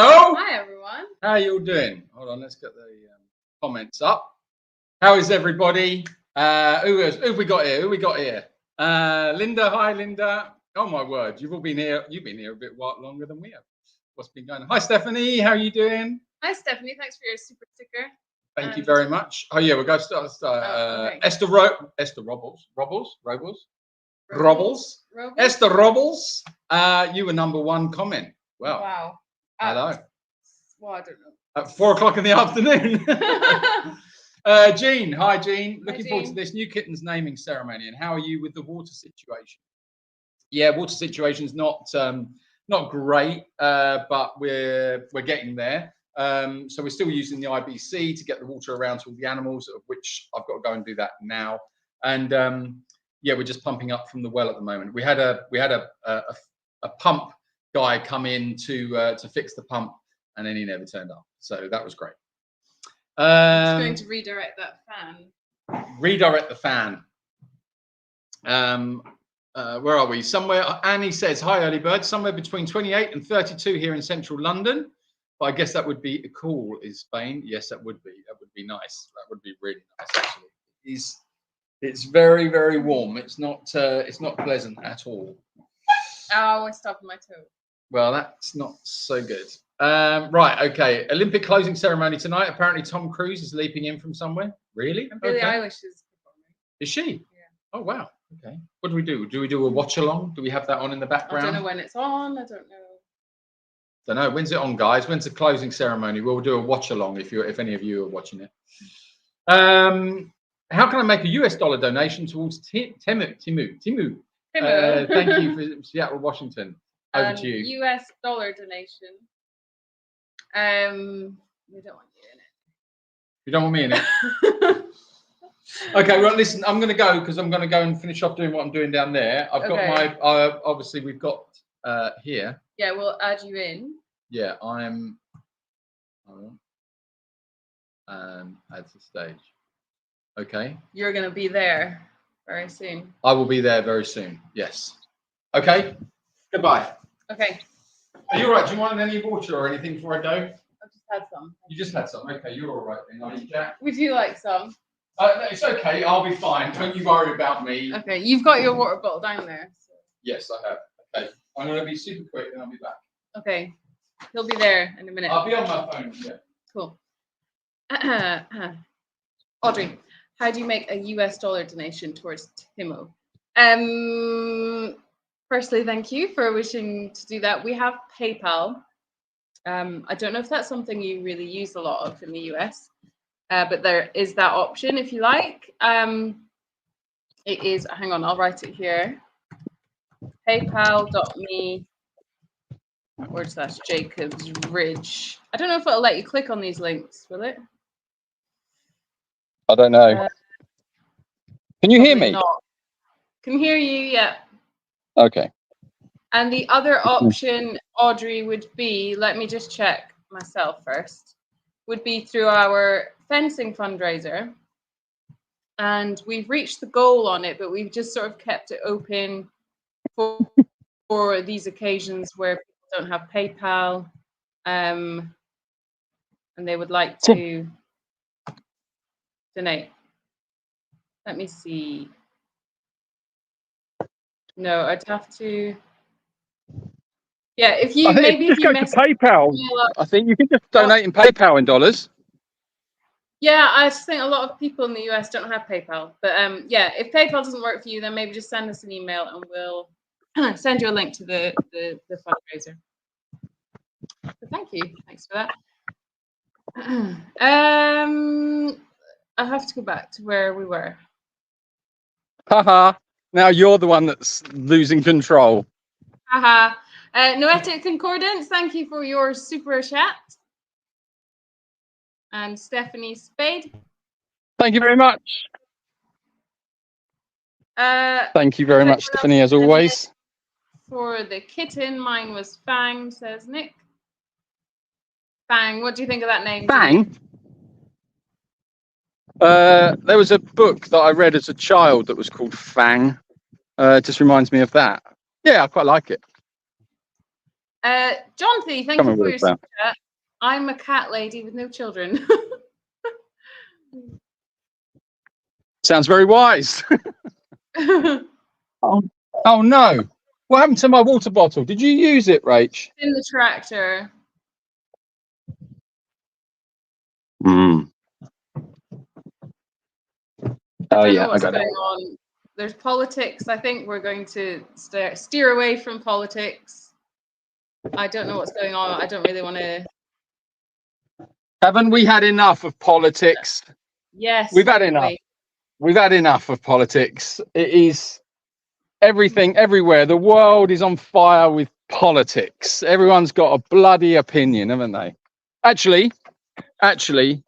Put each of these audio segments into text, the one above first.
Hello. Hi, everyone. How are you all doing? Hold on, let's get the comments up. How is everybody? Who have we got here? Linda. Hi, Linda. Oh my word, you've all been here. You've been here a bit longer than we have. What's been going on? Hi, Stephanie. How are you doing? Hi, Stephanie. Thanks for your super sticker. Thank you very much. Oh yeah, we'll go start. Okay. Esther Robles. Esther Robles. You were number one comment. Well, wow. Hello. Well, I don't know. At 4 o'clock in the afternoon. Jean. Hi, Jean. Looking forward to this new kittens naming ceremony. And how are you with the water situation? Yeah, water situation's not great, but we're getting there. So we're still using the IBC to get the water around to all the animals, of which I've got to go and do that now. And yeah, we're just pumping up from the well at the moment. We had a pump guy come in to fix the pump, and then he never turned up. So that was great. It's going to redirect that fan. Redirect the fan. Where are we? Somewhere. Annie says, "Hi, early bird. Somewhere between 28 and 32 here in central London." But I guess that would be cool. Is Spain? Yes, that would be. That would be nice. That would be really nice, actually. It's very, very warm. It's not pleasant at all. Oh, I stubbed my toe. Well, that's not so good. Right, okay. Olympic closing ceremony tonight. Apparently, Tom Cruise is leaping in from somewhere. Really? And Billie Eilish is performing. Is she? Yeah. Oh wow. Okay. What do we do? Do we do a watch along? Do we have that on in the background? I don't know when it's on. I don't know. Don't know. When's it on, guys? When's the closing ceremony? We'll do a watch along if any of you are watching it. How can I make a US dollar donation towards Timo? Thank you for Seattle, Washington. Over to you. US dollar donation. We don't want you in it. You don't want me in it? Okay, well, listen, I'm going to go because I'm going to go and finish off doing what I'm doing down there. I've got my, obviously, we've got here. Yeah, we'll add you in. Yeah, I'm add to stage. Okay. You're going to be there very soon. I will be there very soon. Yes. Okay. Goodbye. Okay. Are you all right? Do you want any water or anything before I go? I've just had some. You just had some. Okay, you're all right then. Are you, Jack? Would you like some? It's okay. I'll be fine. Don't you worry about me. Okay, you've got your water bottle down there. So. Yes, I have. Okay. I'm going to be super quick and I'll be back. Okay. He'll be there in a minute. I'll be on my phone. Yeah. Cool. Audrey, how do you make a US dollar donation towards Timo? Firstly, thank you for wishing to do that. We have PayPal. I don't know if that's something you really use a lot of in the US, but there is that option if you like. It is, hang on, I'll write it here. PayPal.me/Jacobs Ridge. I don't know if it'll let you click on these links, will it? I don't know. Can you hear me? Not. Can hear you, yeah. Okay. And the other option, Audrey, would be, let me just check myself first, would be through our fencing fundraiser. And we've reached the goal on it, but we've just sort of kept it open for these occasions where people don't have PayPal and they would like to donate. Let me see. No, I'd have to. Yeah, if you maybe if you go to PayPal, I think you can just donate in PayPal in dollars. Yeah, I just think a lot of people in the US don't have PayPal. But yeah, if PayPal doesn't work for you, then maybe just send us an email and we'll send you a link to the fundraiser. But thank you. Thanks for that. I have to go back to where we were. Haha. Now you're the one that's losing control. Haha. Noetic Concordance, thank you for your super chat. And Stephanie Spade. Thank you very much. Thank you very much, Stephanie, as always. For the kitten, mine was Fang, says Nick. Fang, what do you think of that name? Fang? There was a book that I read as a child that was called Fang. It just reminds me of that. Yeah, I quite like it. Jonathy, thank you for your super chat. I'm a cat lady with no children. Sounds very wise. Oh no. What happened to my water bottle? Did you use it, Rach? In the tractor. Oh yeah, I got it. On. There's politics. I think we're going to steer away from politics. I don't know what's going on. I don't really want to. Haven't we had enough of politics? Yes, we've had enough. We've had enough of politics. It is everything, everywhere. The world is on fire with politics. Everyone's got a bloody opinion, haven't they? Actually,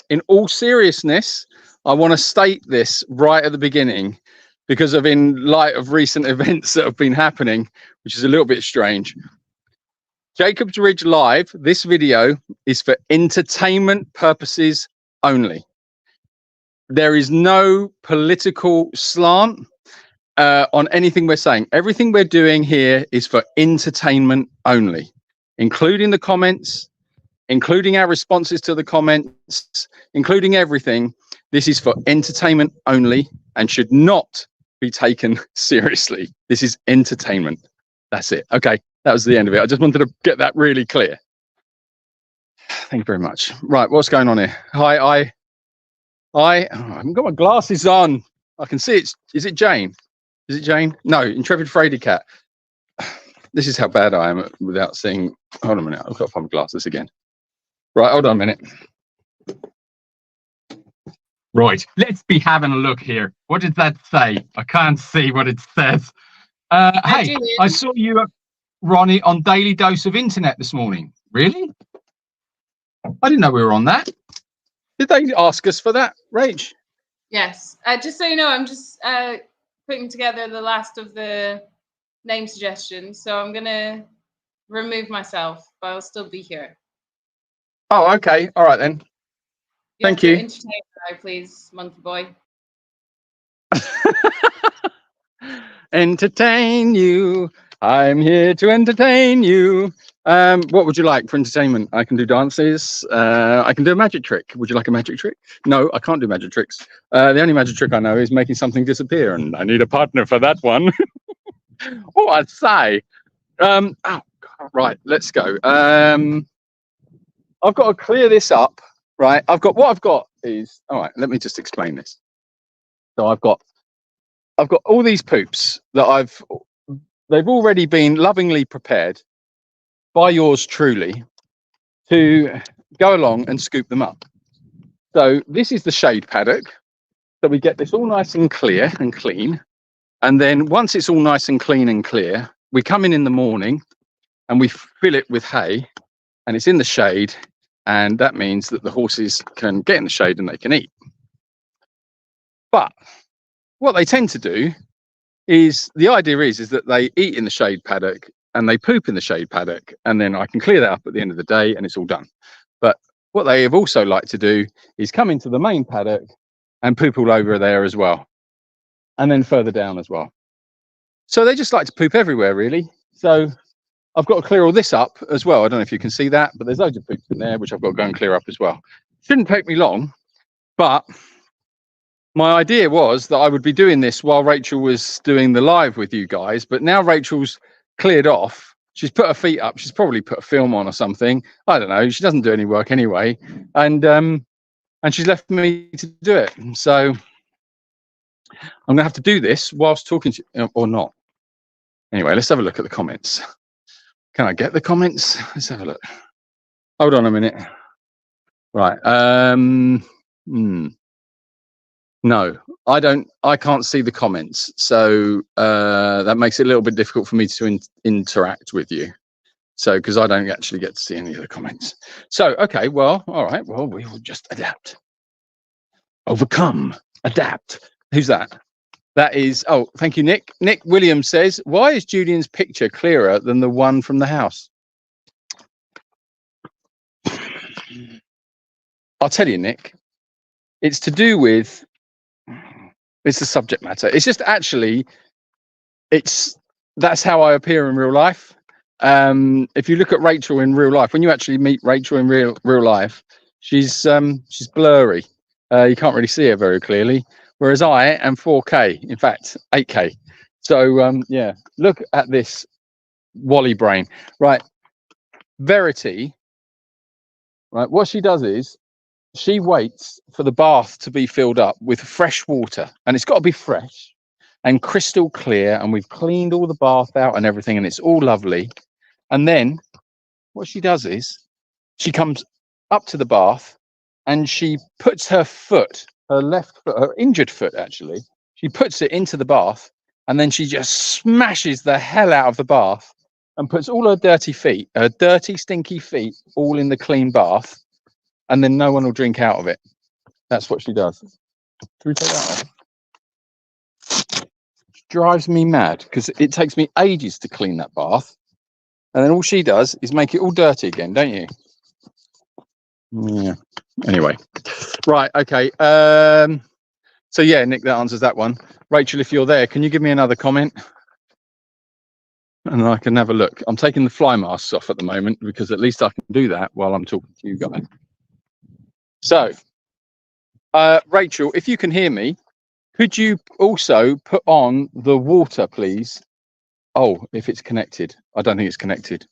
in all seriousness, I want to state this right at the beginning because of in light of recent events that have been happening, which is a little bit strange. Jacob's Ridge Live, this video is for entertainment purposes only. There is no political slant on anything we're saying. Everything we're doing here is for entertainment only, including the comments, including our responses to the comments, including everything. This is for entertainment only and should not be taken seriously. This is entertainment. That's it. Okay, that was the end of it. I just wanted to get that really clear. Thank you very much. Right, what's going on here? I haven't got my glasses on. I can see it's. Is it Jane? Is it Jane? No, Intrepid Fraidy Cat. This is how bad I am without seeing. Hold on a minute. I've got to find my glasses again. Right, hold on a minute. Right, let's be having a look here. What did that say? I can't see what it says. Hey, I saw you, Ronnie, on Daily Dose of Internet this morning. Really? I didn't know we were on that. Did they ask us for that, Rach? Yes. Just so you know, I'm just putting together the last of the name suggestions. So I'm going to remove myself, but I'll still be here. Oh, okay. All right, then. Thank you. Entertain now, please, monkey boy. Entertain you. I'm here to entertain you. What would you like for entertainment? I can do dances. I can do a magic trick. Would you like a magic trick? No, I can't do magic tricks. The only magic trick I know is making something disappear, and I need a partner for that one. Oh, I'd say. Oh, God, right, let's go. I've got to clear this up, right? What I've got is, all right, let me just explain this. So I've got all these poops that they've already been lovingly prepared by yours truly to go along and scoop them up. So this is the shade paddock. So we get this all nice and clear and clean. And then once it's all nice and clean and clear, we come in the morning and we fill it with hay, and it's in the shade. And that means that the horses can get in the shade and they can eat. But what they tend to do is, the idea is that they eat in the shade paddock and they poop in the shade paddock, and then I can clear that up at the end of the day and it's all done. But what they have also liked to do is come into the main paddock and poop all over there as well, and then further down as well. So they just like to poop everywhere, really. So I've got to clear all this up as well. I don't know if you can see that, but there's loads of poops in there, which I've got to go and clear up as well. Shouldn't take me long, but my idea was that I would be doing this while Rachel was doing the live with you guys. But now Rachel's cleared off. She's put her feet up. She's probably put a film on or something. I don't know. She doesn't do any work anyway. And she's left me to do it. So I'm going to have to do this whilst talking to you, or not. Anyway, let's have a look at the comments. Can I get the comments? Let's have a look. Hold on a minute. Right. No, I can't see the comments. So that makes it a little bit difficult for me to interact with you. So, because I don't actually get to see any of the comments. So, okay, well, all right. Well, we will just adapt. Overcome. Adapt. Who's that? That is, oh, thank you, Nick. Nick Williams says, why is Julian's picture clearer than the one from the house? I'll tell you, Nick. It's to do with, it's the subject matter. It's just actually, that's how I appear in real life. if you look at Rachel in real life, when you actually meet Rachel in real life, she's blurry. You can't really see her very clearly. Whereas I am 4K, in fact, 8K. So yeah, look at this Wally brain, right? Verity, right? What she does is she waits for the bath to be filled up with fresh water, and it's got to be fresh and crystal clear. And we've cleaned all the bath out and everything, and it's all lovely. And then what she does is she comes up to the bath and she puts her foot, her left foot, her injured foot actually, she puts it into the bath, and then she just smashes the hell out of the bath and puts all her dirty feet, her dirty, stinky feet, all in the clean bath, and then no one will drink out of it. That's what she does. Can we take that off? Drives me mad because it takes me ages to clean that bath. And then all she does is make it all dirty again, don't you? Yeah. Anyway, right. Okay. So yeah, Nick, that answers that one. Rachel, if you're there, can you give me another comment? And I can have a look. I'm taking the fly masks off at the moment because at least I can do that while I'm talking to you guys. So, Rachel, if you can hear me, could you also put on the water, please? Oh, if it's connected. I don't think it's connected.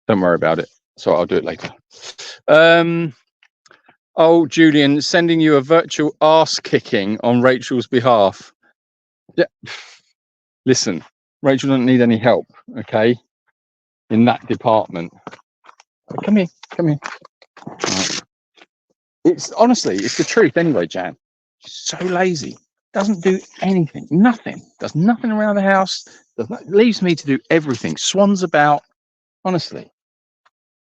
Don't worry about it. So I'll do it later. Oh, Julian, sending you a virtual arse kicking on Rachel's behalf. Yeah. Listen, Rachel doesn't need any help, okay? In that department. Come here, come here. Right. It's honestly, it's the truth anyway, Jan. She's so lazy. Doesn't do anything, nothing. Does nothing around the house. Leaves me to do everything. Swans about. Honestly,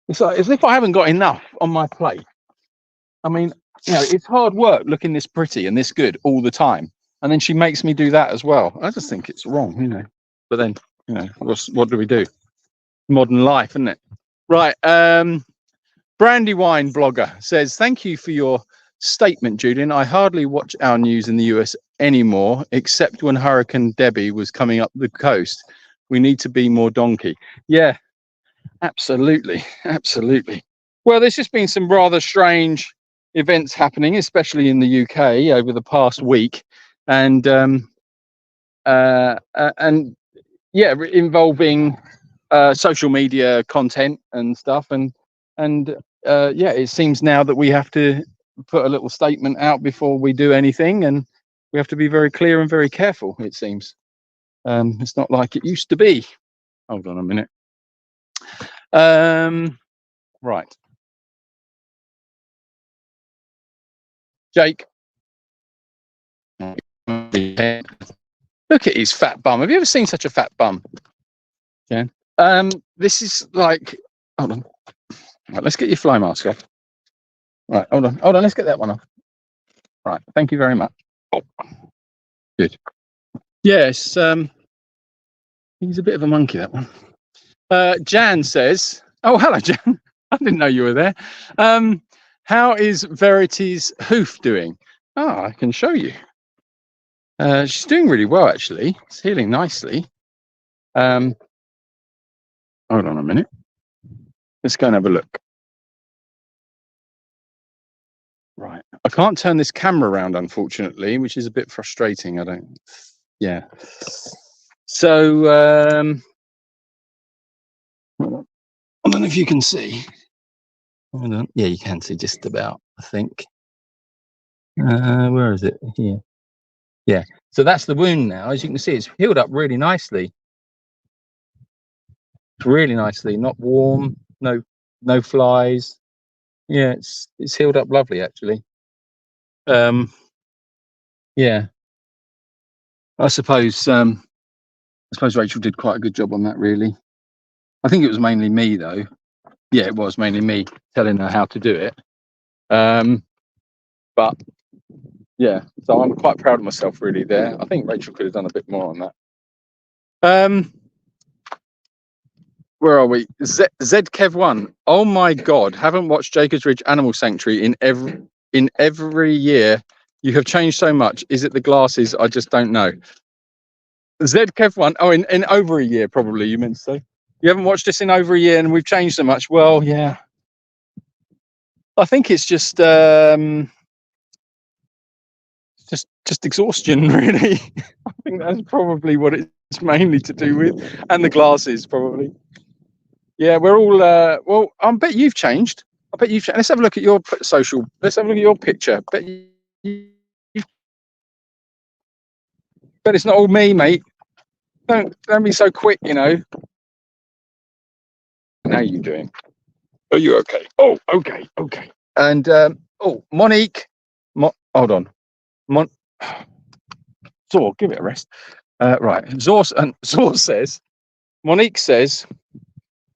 it's like as if I haven't got enough on my plate. I mean, you know, it's hard work looking this pretty and this good all the time, and then she makes me do that as well. I just think it's wrong, you know. But then, you know, what do we do? Modern life, isn't it? Right. Brandywine blogger says, "Thank you for your statement, Julian. I hardly watch our news in the US anymore, except when Hurricane Debbie was coming up the coast. We need to be more donkey." Yeah, absolutely, absolutely. Well, there's just been some rather strange events happening, especially in the UK over the past week, and yeah, involving social media content and stuff, and yeah, it seems now that we have to put a little statement out before we do anything, and we have to be very clear and very careful, it seems. It's not like it used to be. Hold on a minute. Right. Jake. Look at his fat bum. Have you ever seen such a fat bum? Jan? This is like, hold on. Right, let's get your fly mask off. Right, hold on, let's get that one off. Right, thank you very much. Oh, good. Yes, he's a bit of a monkey, that one. Jan says, oh, hello, Jan. I didn't know you were there. How is Verity's hoof doing? Oh, I can show you. She's doing really well, actually. It's healing nicely. Hold on a minute. Let's go and have a look. Right. I can't turn this camera around, unfortunately, which is a bit frustrating. Yeah. So, I don't know if you can see. Hold on. Yeah, you can see just about, I think. Where is it? Here. Yeah. So that's the wound now. As you can see, it's healed up really nicely. Really nicely. Not warm. No flies. Yeah, it's healed up lovely, actually. Yeah. I suppose Rachel did quite a good job on that, really. I think it was mainly me, though. Yeah, it was mainly me telling her how to do it. But yeah, so I'm quite proud of myself, really, there. I think Rachel could have done a bit more on that. Where are we? ZKev1. Oh my God! Haven't watched Jacobs Ridge Animal Sanctuary in every year. You have changed so much. Is it the glasses? I just don't know. ZKev1. Oh, in over a year, probably. You meant to say? You haven't watched us in over a year and we've changed so much. Well, yeah. I think it's just exhaustion, really. I think that's probably what it's mainly to do with, and the glasses, probably. Yeah, we're all. Well, I bet you've changed. I bet you've changed. Let's have a look at your social. Let's have a look at your picture. Bet it's not all me, mate. Don't be so quick, you know. How are you doing? Are you okay? Oh, okay. And oh, Monique. Hold on. Zor, give it a rest. Right. Zor says, Monique says,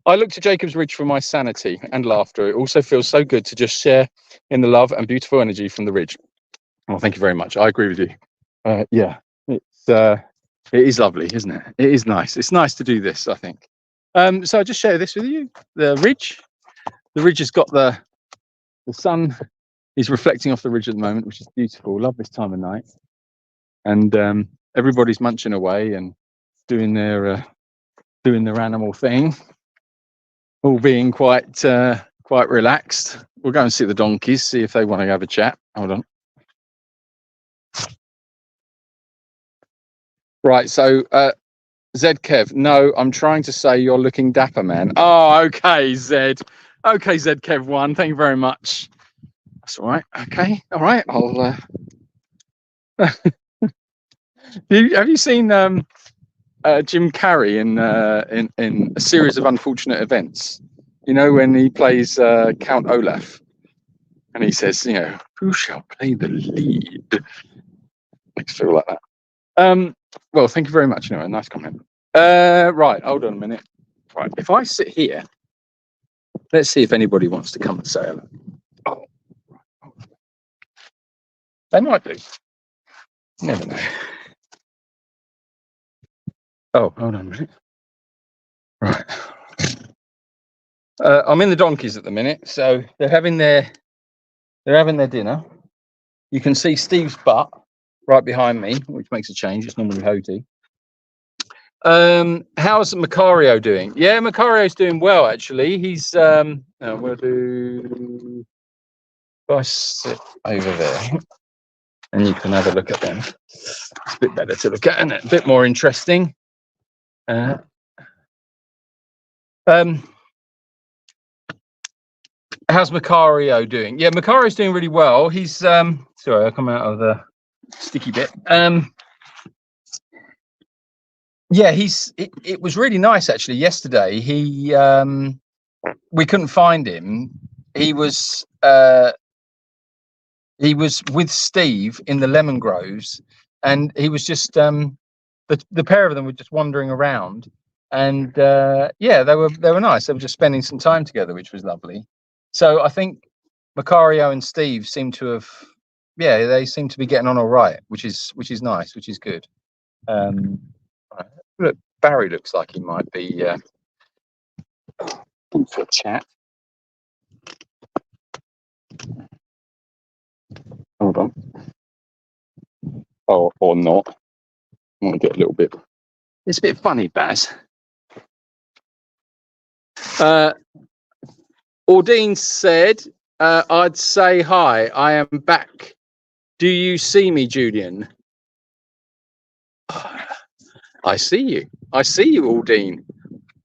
I look to Jacob's Ridge for my sanity and laughter. It also feels so good to just share in the love and beautiful energy from the ridge. Well, thank you very much. I agree with you. Yeah, it is lovely, isn't it? It is nice. It's nice to do this, I think. So I just share this with you. The ridge has got the sun is reflecting off the ridge at the moment, which is beautiful. Love this time of night. And everybody's munching away and doing their animal thing, all being quite relaxed. We'll go and see the donkeys, see if they want to have a chat. Hold on. Right, so Zed Kev, no, I'm trying to say you're looking dapper, man. Oh, okay, Zed. Okay, Zed Kev 1, thank you very much. That's all right. Okay, all right. I'll. Have you seen Jim Carrey in a series of unfortunate events? You know, when he plays Count Olaf, and he says, you know, who shall play the lead? Makes feel like that. Well, thank you very much. Anyway, nice comment. Right, hold on a minute. Right, if I sit here, let's see if anybody wants to come and say hello. Oh, they might do. Never know. Oh, hold on a minute. Right. I'm in the donkeys at the minute, so they're having their dinner. You can see Steve's butt right behind me, which makes a change. It's normally Hoti. How's Macario doing? Yeah, Macario's doing well, actually. He's we'll do. If I sit over there, and you can have a look at them. It's a bit better to look at, isn't it? A bit more interesting. How's Macario doing? Yeah, Macario's doing really well. He's sorry, I'll come out of the sticky bit. Yeah, it was really nice actually. Yesterday, we couldn't find him. He was with Steve in the lemon groves, and he was just the pair of them were just wandering around, and yeah, they were nice. They were just spending some time together, which was lovely. So I think Macario and Steve seem to have, yeah, they seem to be getting on all right, which is nice, which is good. Look, Barry looks like he might be for a chat. Hold on. Oh, or not. I want to get a little bit. It's a bit funny, Baz. Ordine said, I'd say hi. I am back. Do you see me, Julian? I see you. I see you, Ordine.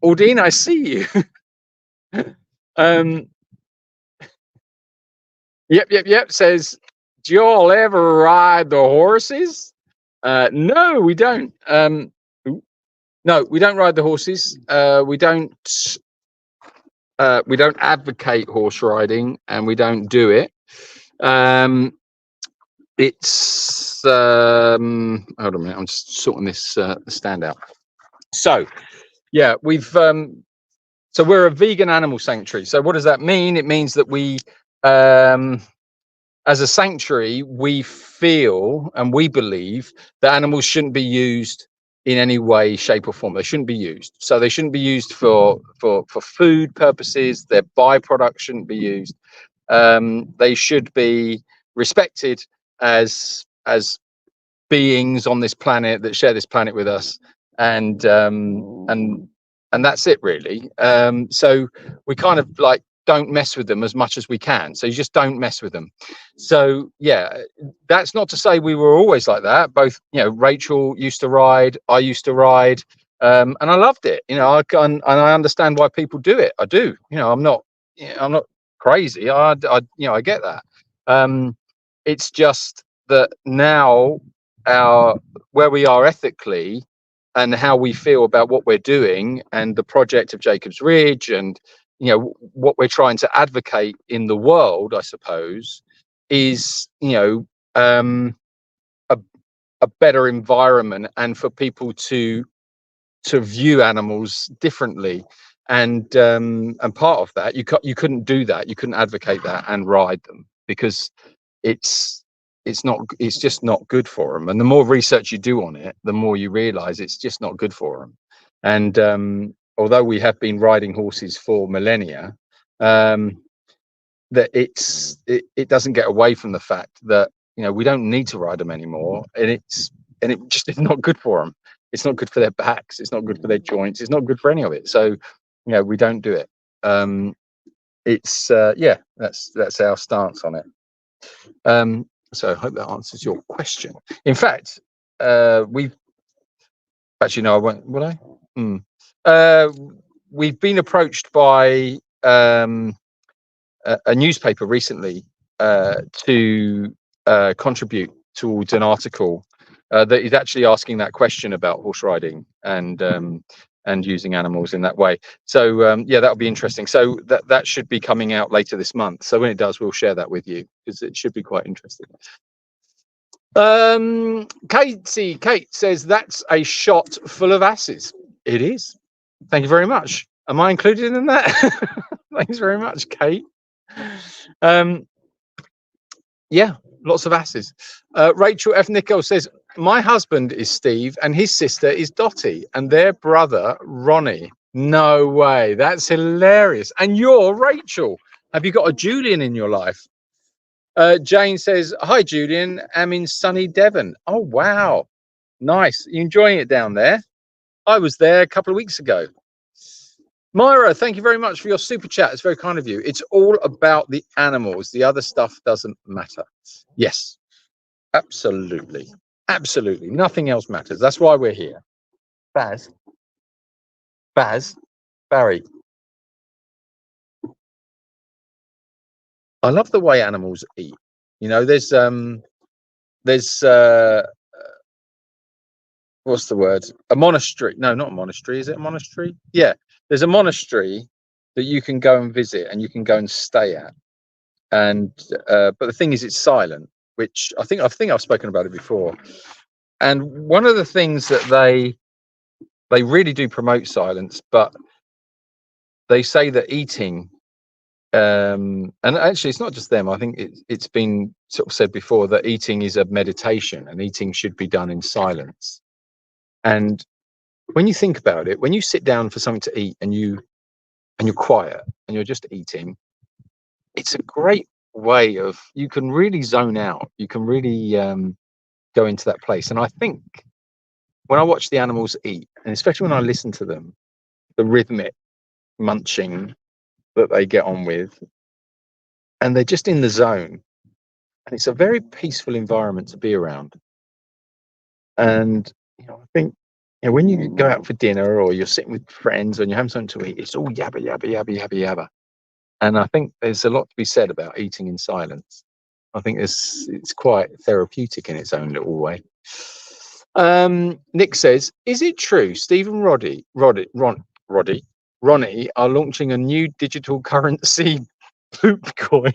Ordine, I see you. Yep. Says, do you all ever ride the horses? No, we don't. No, we don't ride the horses. We don't advocate horse riding, and we don't do it. It's hold on a minute. I'm just sorting this stand out. So, yeah, so we're a vegan animal sanctuary. So what does that mean? It means that we, as a sanctuary, we feel and we believe that animals shouldn't be used in any way, shape, or form. They shouldn't be used. So they shouldn't be used for food purposes. Their byproducts shouldn't be used. They should be respected as beings on this planet that share this planet with us, and and that's it really. So we kind of like don't mess with them as much as we can. So you just don't mess with them. So yeah, that's not to say we were always like that. Both, you know, Rachel used to ride, I used to ride, and I loved it. You know, and I understand why people do it. I do. You know, I'm not crazy. You know, I get that. It's just that now where we are ethically and how we feel about what we're doing and the project of Jacob's Ridge and, you know, what we're trying to advocate in the world, I suppose, is, you know, a better environment and for people to view animals differently. And part of that, you couldn't do that. You couldn't advocate that and ride them because it's just not good for them. And the more research you do on it, the more you realize it's just not good for them. And although we have been riding horses for millennia, that it doesn't get away from the fact that, you know, we don't need to ride them anymore, and it just is not good for them. It's not good for their backs, it's not good for their joints, it's not good for any of it. So, you know, we don't do it. It's yeah, that's our stance on it. So I hope that answers your question. In fact, we've actually, no, I won't, will I? We've been approached by a newspaper recently to contribute towards an article that is actually asking that question about horse riding and using animals in that way. So yeah, that'll be interesting. So that should be coming out later this month. So when it does, we'll share that with you because it should be quite interesting. Kate says that's a shot full of asses. It is. Thank you very much. Am I included in that? Thanks very much, Kate. Yeah, lots of asses. Rachel F. Nicol says, my husband is Steve and his sister is Dottie and their brother Ronnie. No way. That's hilarious. And you're Rachel. Have you got a Julian in your life? Jane says, hi, Julian. I'm in sunny Devon. Oh, wow. Nice. You enjoying it down there? I was there a couple of weeks ago. Myra, thank you very much for your super chat. It's very kind of you. It's all about the animals. The other stuff doesn't matter. Yes, absolutely. Absolutely. Nothing else matters. That's why we're here. Barry. I love the way animals eat. You know, there's what's the word? A monastery. No, not a monastery. Is it a monastery? Yeah. There's a monastery that you can go and visit and you can go and stay at. And but the thing is, it's silent, which I think I've spoken about it before. And one of the things that they really do promote silence, but they say that eating, and actually it's not just them. I think it's been sort of said before that eating is a meditation and eating should be done in silence. And when you think about it, when you sit down for something to eat and you're quiet and you're just eating, it's a great way of, you can really zone out. You can really go into that place. And I think when I watch the animals eat, and especially when I listen to them, the rhythmic munching that they get on with, and they're just in the zone, and it's a very peaceful environment to be around. And you know, I think, you know, when you go out for dinner or you're sitting with friends and you're having something to eat, it's all yabba yabba yabba yabba yabba. And I think there's a lot to be said about eating in silence. I think it's quite therapeutic in its own little way. Nick says, is it true Steve and Ronnie are launching a new digital currency poop coin?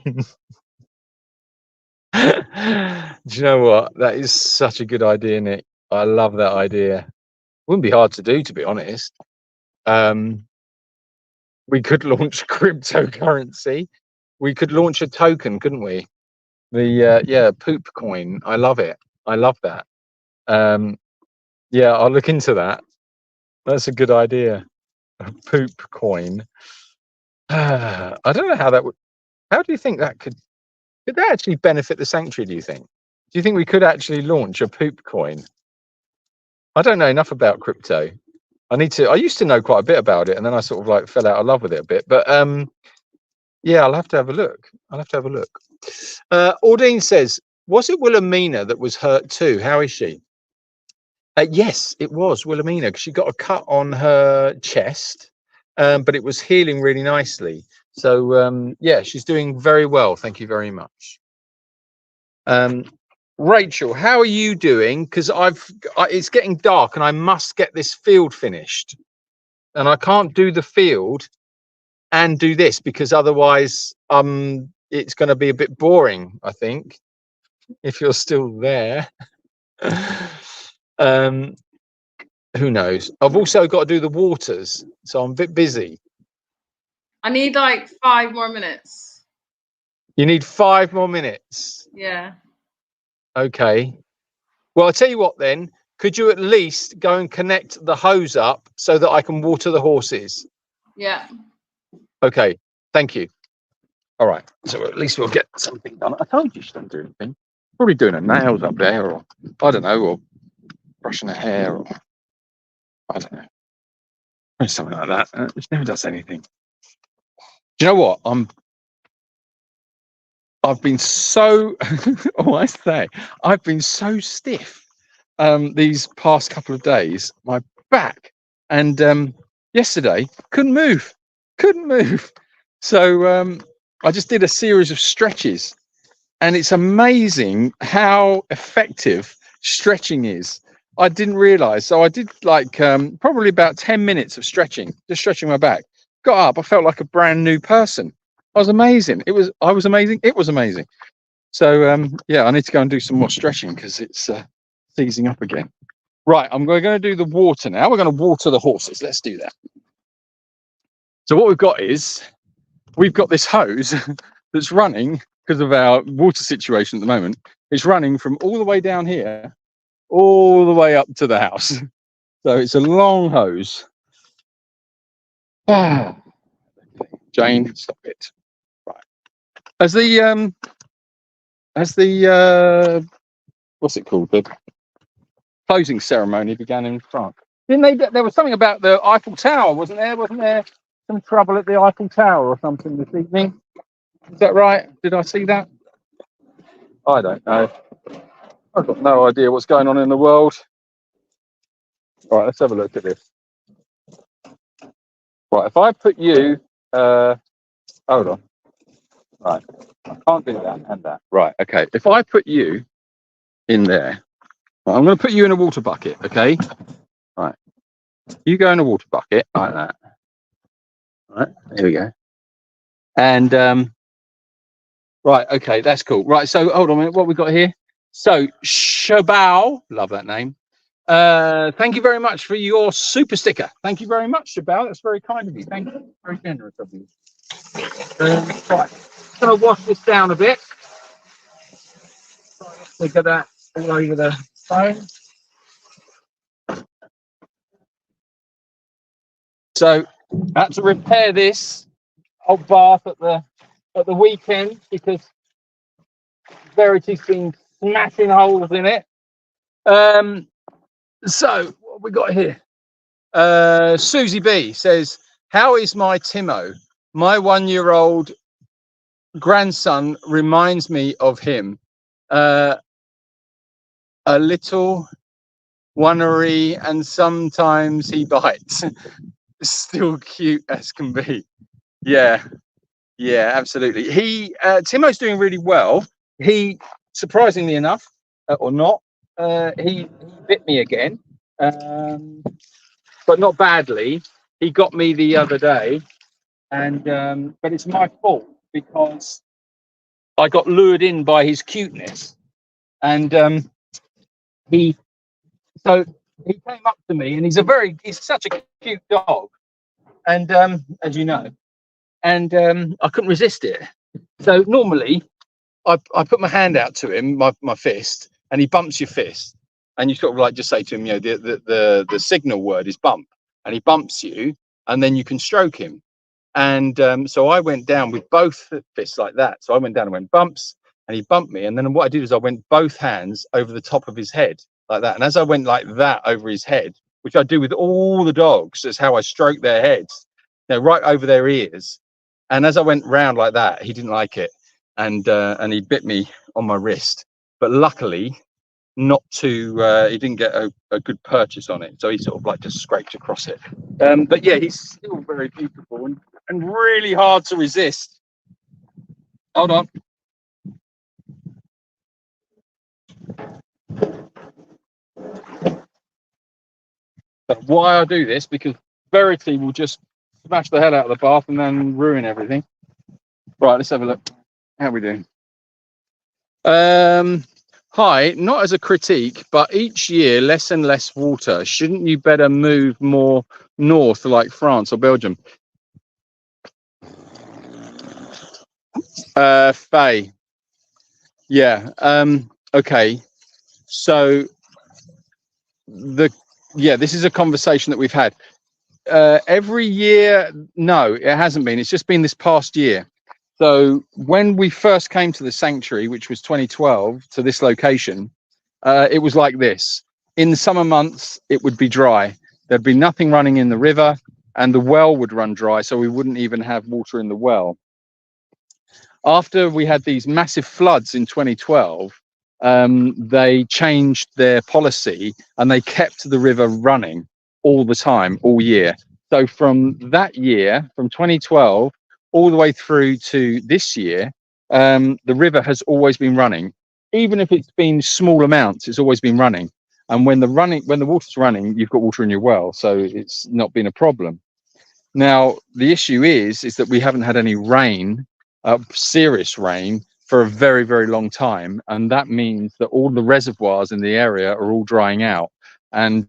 Do you know what? That is such a good idea, Nick. I love that idea. Wouldn't be hard to do, to be honest. We could launch cryptocurrency. We could launch a token, couldn't we? The poop coin. I love it. I love that. Yeah, I'll look into that. That's a good idea. A poop coin. I don't know how that would. How do you think that could that actually benefit the sanctuary? Do you think? Do you think we could actually launch a poop coin? I don't know enough about crypto. I used to know quite a bit about it, and then I sort of like fell out of love with it a bit. But yeah, I'll have to have a look. Audine says, was it Wilhelmina that was hurt too? How is she? Yes, it was Wilhelmina. She got a cut on her chest, but it was healing really nicely. So yeah, she's doing very well. Thank you very much. Rachel, how are you doing? Because it's getting dark and I must get this field finished, and I can't do the field and do this because otherwise it's going to be a bit boring, I think, if you're still there. Who knows? I've also got to do the waters, so I'm a bit busy. I need like 5 more minutes. You need 5 more minutes? Yeah. Okay. Well, I'll tell you what then. Could you at least go and connect the hose up so that I can water the horses? Yeah. Okay. Thank you. All right. So at least we'll get something done. I told you she doesn't do anything. Probably doing her nails up there, or I don't know, or brushing her hair, or I don't know. Or something like that. She never does anything. Do you know what? I've been so I've been so stiff these past couple of days, my back, and yesterday couldn't move. So I just did a series of stretches, and it's amazing how effective stretching is. I didn't realize. So I did like probably about 10 minutes of stretching, just stretching my back. Got up, I felt like a brand new person. I was amazing. I was amazing. It was amazing. So yeah, I need to go and do some more stretching because it's seizing up again. Right, we're going to do the water now. We're going to water the horses. Let's do that. So what we've got is this hose that's running because of our water situation at the moment. It's running from all the way down here, all the way up to the house. So it's a long hose. Jane, stop it. Right. As the what's it called? The closing ceremony began in France. Didn't they? There was something about the Eiffel Tower, wasn't there? Wasn't there some trouble at the Eiffel Tower or something this evening? Is that right? Did I see that? I don't know. I've got no idea what's going on in the world. All right, let's have a look at this. Right, if I put you, hold on. Right, I can't do that and that. Right, okay. If I put you in there, right, I'm going to put you in a water bucket, okay? Right, you go in a water bucket like that. Right, here we go. And right, okay, that's cool. Right, so hold on a minute. What we got here? So Shabao, love that name. Thank you very much for your super sticker. Thank you very much, Shabao. That's very kind of you. Thank you. Very generous of you. Right. Gonna wash this down a bit. We get that all over the phone. So I had to repair this old bath at the weekend because Verity's been smashing holes in it. So what have we got here? Susie B says, how is my Timo? My 1-year-old grandson reminds me of him. A little onery and sometimes he bites. Still cute as can be. Yeah, absolutely. Timo's doing really well. He, surprisingly enough, or not, he bit me again, but not badly. He got me the other day, and but it's my fault because I got lured in by his cuteness, and he came up to me, and he's such a cute dog, and as you know, and I couldn't resist it. So normally I put my hand out to him, my fist, and he bumps your fist, and you sort of like just say to him, you know, the signal word is bump, and he bumps you, and then you can stroke him. And so I went down with both fists like that. So I went down and went bumps, and he bumped me. And then what I did is I went both hands over the top of his head like that. And as I went like that over his head, which I do with all the dogs. That's how I stroke their heads, right over their ears. And as I went round like that, he didn't like it, and he bit me on my wrist. But luckily, not too. He didn't get a good purchase on it, so he sort of like just scraped across it. But yeah, he's still very beautiful and really hard to resist. Hold on. But why I do this, because Verity will just smash the hell out of the bath and then ruin everything. Right, let's have a look. How are we doing? Hi, not as a critique, but each year less and less water. Shouldn't you better move more north like France or Belgium? Faye. Yeah. Okay. So this is a conversation that we've had. Every year, no, it hasn't been. It's just been this past year. So when we first came to the sanctuary, which was 2012, to this location, it was like this. In the summer months, it would be dry. There'd be nothing running in the river, and the well would run dry, so we wouldn't even have water in the well. After we had these massive floods in 2012, they changed their policy and they kept the river running all the time, all year. So from that year, from 2012 all the way through to this year, the river has always been running. Even if it's been small amounts, it's always been running. And when the water's running, you've got water in your well, so it's not been a problem. Now the issue is that we haven't had any rain, serious rain, for a very, very long time, and that means that all the reservoirs in the area are all drying out. And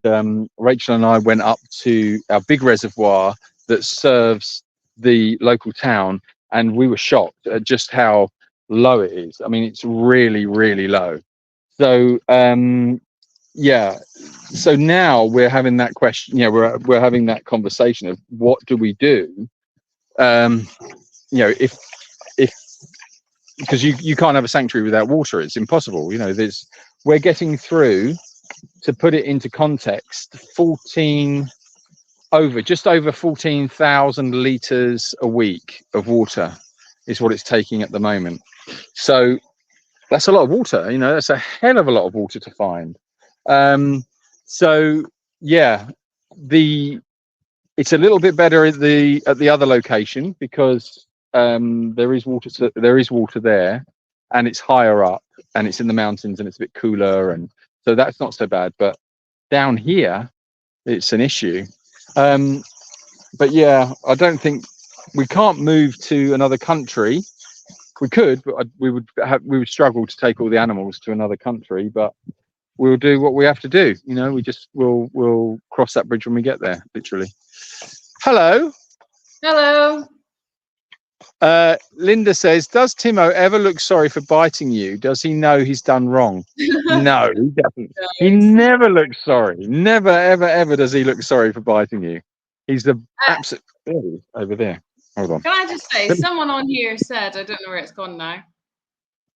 Rachel and I went up to our big reservoir that serves the local town, and we were shocked at just how low it is. I mean, it's really, really low. So yeah, so now we're having that question. Yeah, we're having that conversation of what do we do? If because you can't have a sanctuary without water. It's impossible. We're getting through, to put it into context, just over 14,000 litres a week of water is what it's taking at the moment. So that's a lot of water. That's a hell of a lot of water to find. So yeah, it's a little bit better at the other location, because there is water there, and it's higher up, and it's in the mountains, and it's a bit cooler, and so that's not so bad. But down here, it's an issue. But yeah, I don't think we can't move to another country. We could, but we would struggle to take all the animals to another country. But we'll do what we have to do. We'll cross that bridge when we get there, literally. Hello. Hello. Linda says, does Timo ever look sorry for biting you? Does he know he's done wrong? No, he doesn't. He never looks sorry. Never, ever, ever does he look sorry for biting you. He's the absolute over there. Hold on. Can I just say, someone on here said, I don't know where it's gone now,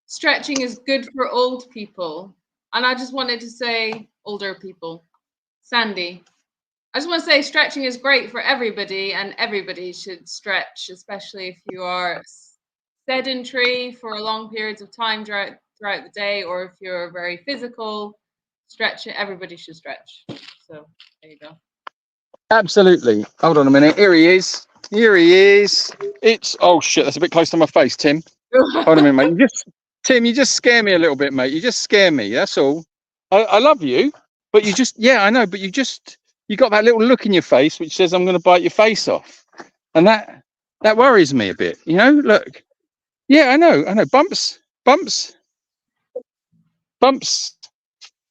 stretching is good for old people. And I just wanted to say, older people, Sandy, I just want to say stretching is great for everybody, and everybody should stretch, especially if you are sedentary for long periods of time throughout the day, or if you're very physical. Stretching, everybody should stretch. So there you go. Absolutely. Hold on a minute. Here he is. It's oh shit, that's a bit close to my face, Tim. Hold on a minute, mate. You just scare me a little bit, mate. You just scare me. That's all. I love you, but I know, but you got that little look in your face which says I'm going to bite your face off, and that worries me a bit. Look. Yeah, I know. Bumps.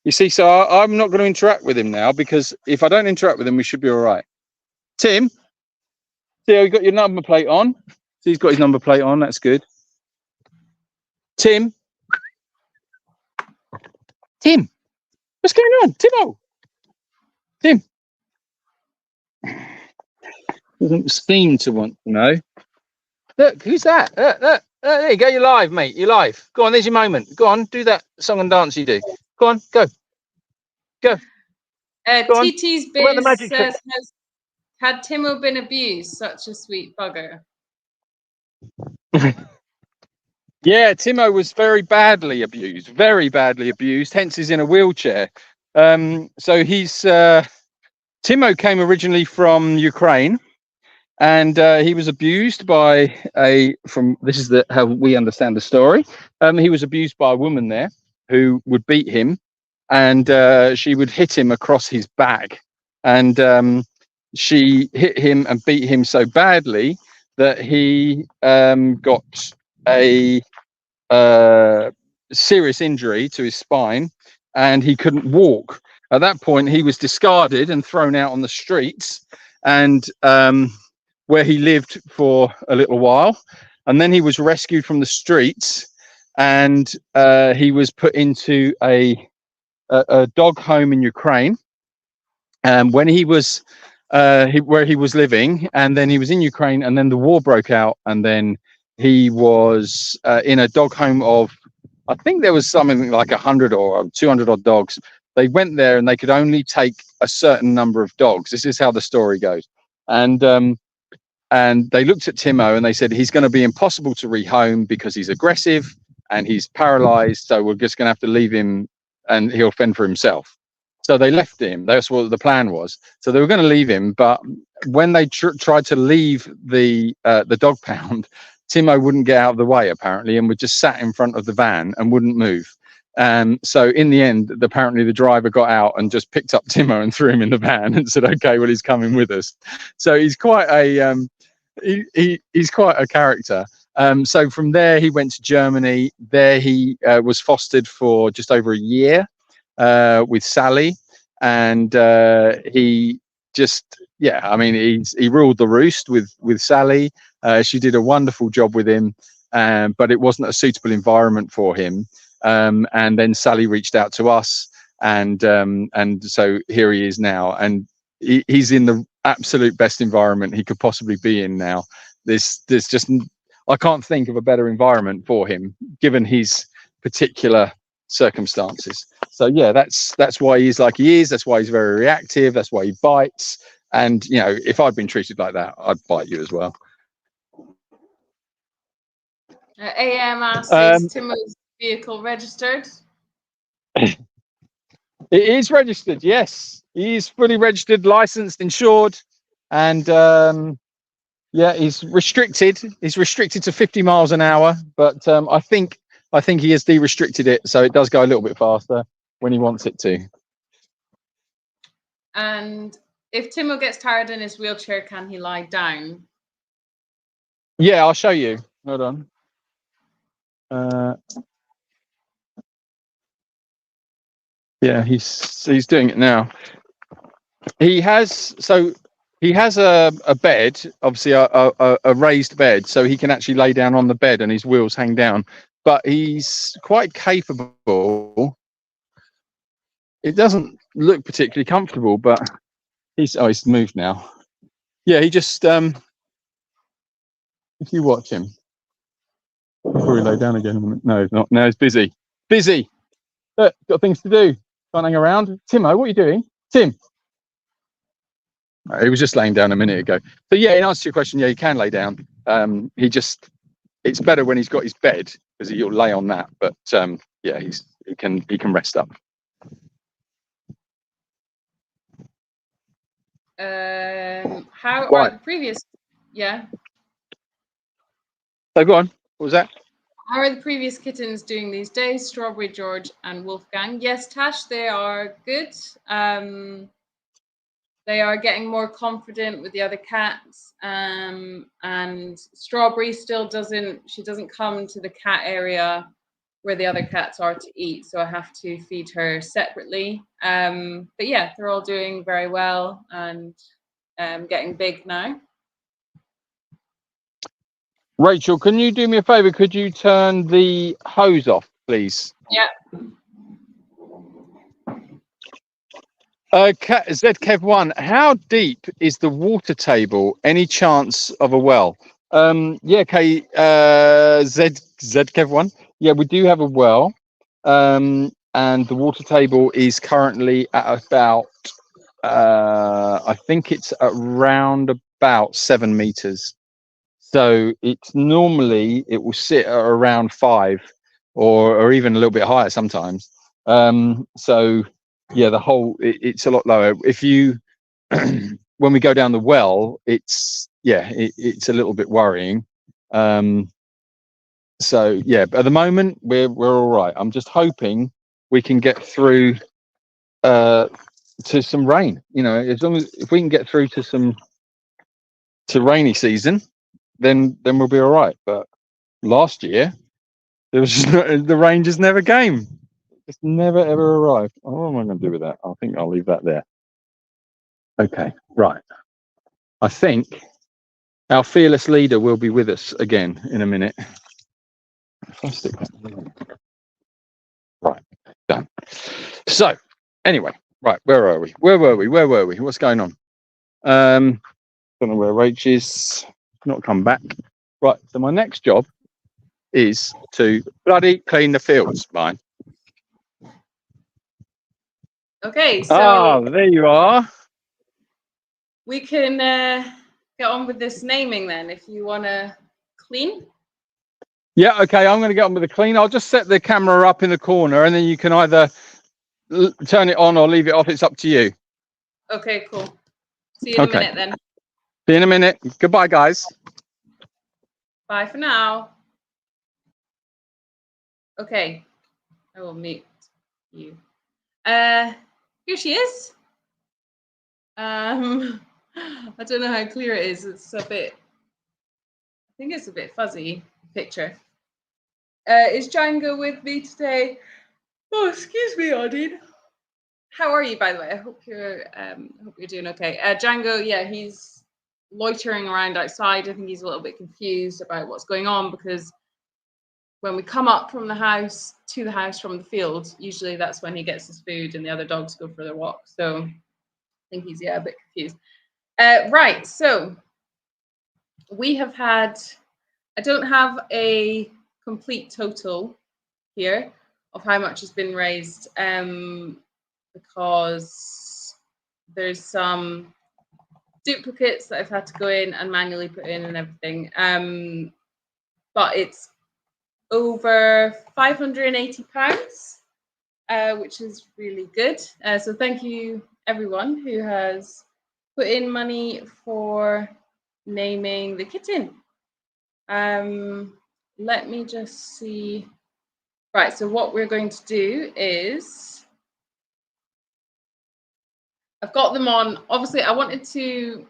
You see, so I'm not going to interact with him now, because if I don't interact with him, we should be all right. Tim, see how you got your number plate on? So he's got his number plate on. That's good. Tim, what's going on? Timo. Tim. Doesn't seem to want to know. Look, who's that? Look. There you go. You're live, mate. You're live. Go on. There's your moment. Go on. Do that song and dance you do. Go on. Go. Go on. TT's What about the Biz magic trick? says, had Timo been abused? Such a sweet bugger. Yeah, Timo was very badly abused, hence he's in a wheelchair. So he's Timo came originally from Ukraine, and he was abused by this is how we understand the story. He was abused by a woman there who would beat him, and she would hit him across his back, and she hit him and beat him so badly that he got a serious injury to his spine, and he couldn't walk. At that point, he was discarded and thrown out on the streets, and where he lived for a little while, and then he was rescued from the streets, and he was put into a dog home in Ukraine. And when he was where he was living, and then he was in Ukraine, and then the war broke out, and then he was in a dog home of, I think there was something like 100 or 200 odd dogs. They went there and they could only take a certain number of dogs. This is how the story goes. And they looked at Timo and they said, he's going to be impossible to rehome because he's aggressive and he's paralyzed. So we're just going to have to leave him and he'll fend for himself. So they left him. That's what the plan was. So they were going to leave him. But when they tried to leave the dog pound, Timo wouldn't get out of the way, apparently, and would just sat in front of the van and wouldn't move. So in the end, apparently the driver got out and just picked up Timo and threw him in the van and said, okay, well, he's coming with us. So he's quite a he's quite a character. So from there, he went to Germany. There he was fostered for just over a year with Sally. And he just, yeah, I mean, he ruled the roost with Sally. She did a wonderful job with him, but it wasn't a suitable environment for him. And then Sally reached out to us, and so here he is now, and he's in the absolute best environment he could possibly be in now. There's just, I can't think of a better environment for him given his particular circumstances. So yeah, that's why he's like he is. That's why he's very reactive. That's why he bites. And you know, if I'd been treated like that, I'd bite you as well. AM asks, is Timo's vehicle registered? It is registered, yes. He's fully registered, licensed, insured, and yeah, he's restricted. He's restricted to 50 miles an hour, but I think he has de-restricted it, so it does go a little bit faster when he wants it to. And if Timo gets tired in his wheelchair, can he lie down? Yeah, I'll show you. Hold on. Yeah, he's doing it now. He has a bed, obviously a raised bed, so he can actually lay down on the bed and his wheels hang down. But he's quite capable. It doesn't look particularly comfortable, but he's moved now. Yeah, he just if you watch him, before he lay down again. No, he's not. No, he's busy. Busy. Look, got things to do. Can't hang around. Timo, what are you doing? Tim. He was just laying down a minute ago. So yeah, in answer to your question, yeah, he can lay down. It's better when he's got his bed because he'll lay on that. But yeah, he can rest up. How are the previous? Yeah. So go on. What was that? How are the previous kittens doing these days? Strawberry George and Wolfgang. Yes, Tash, they are good. They are getting more confident with the other cats. And Strawberry still doesn't come to the cat area where the other cats are to eat. So I have to feed her separately. But yeah, they're all doing very well and getting big now. Rachel, can you do me a favor? Could you turn the hose off, please? Yeah. ZKev1, how deep is the water table? Any chance of a well? Yeah, okay. ZKev1. Yeah, we do have a well. And the water table is currently at about I think it's around about 7 meters. So it's normally it will sit at around 5 or even a little bit higher sometimes. So yeah, the whole it's a lot lower. If you when we go down the well, it's it's a little bit worrying. So yeah, but at the moment we're all right. I'm just hoping we can get through to some rain. You know, as long as if we can get through to rainy season, then we'll be all right. But last year there was just the rain just never came. It's never ever arrived. Oh, what am I going to do with that? I think I'll leave that there. Okay, right. I think our fearless leader will be with us again in a minute. If I stick that, right, done. So anyway, right, where are we? Where were we? What's going on? Don't know where Rach is. Not come back. Right, so my next job is to bloody clean the fields, mine. Okay, so there you are. we can get on with this naming then, if you want to clean. Yeah, okay, I'm going to get on with the clean. I'll just set the camera up in the corner and then you can either turn it on or leave it off. It's up to you. Okay, cool. See you in a minute then. See you in a minute. Goodbye, guys. Bye for now. Okay, I will mute you. Here she is. I don't know how clear it is. It's a bit, I think it's a bit fuzzy picture. Is Django with me today? Oh, excuse me, Audine. How are you, by the way? I hope you're doing okay. Django, yeah, he's loitering around outside. I think he's a little bit confused about what's going on because when we come up from the house to the house from the field, usually that's when he gets his food and the other dogs go for their walk. So I think he's a bit confused. Right, so we have had, I don't have a complete total here of how much has been raised because there's some duplicates that I've had to go in and manually put in and everything. But it's over £580, which is really good. So thank you everyone who has put in money for naming the kitten. Let me just see. Right, so what we're going to do is, I've got them on. Obviously, I wanted to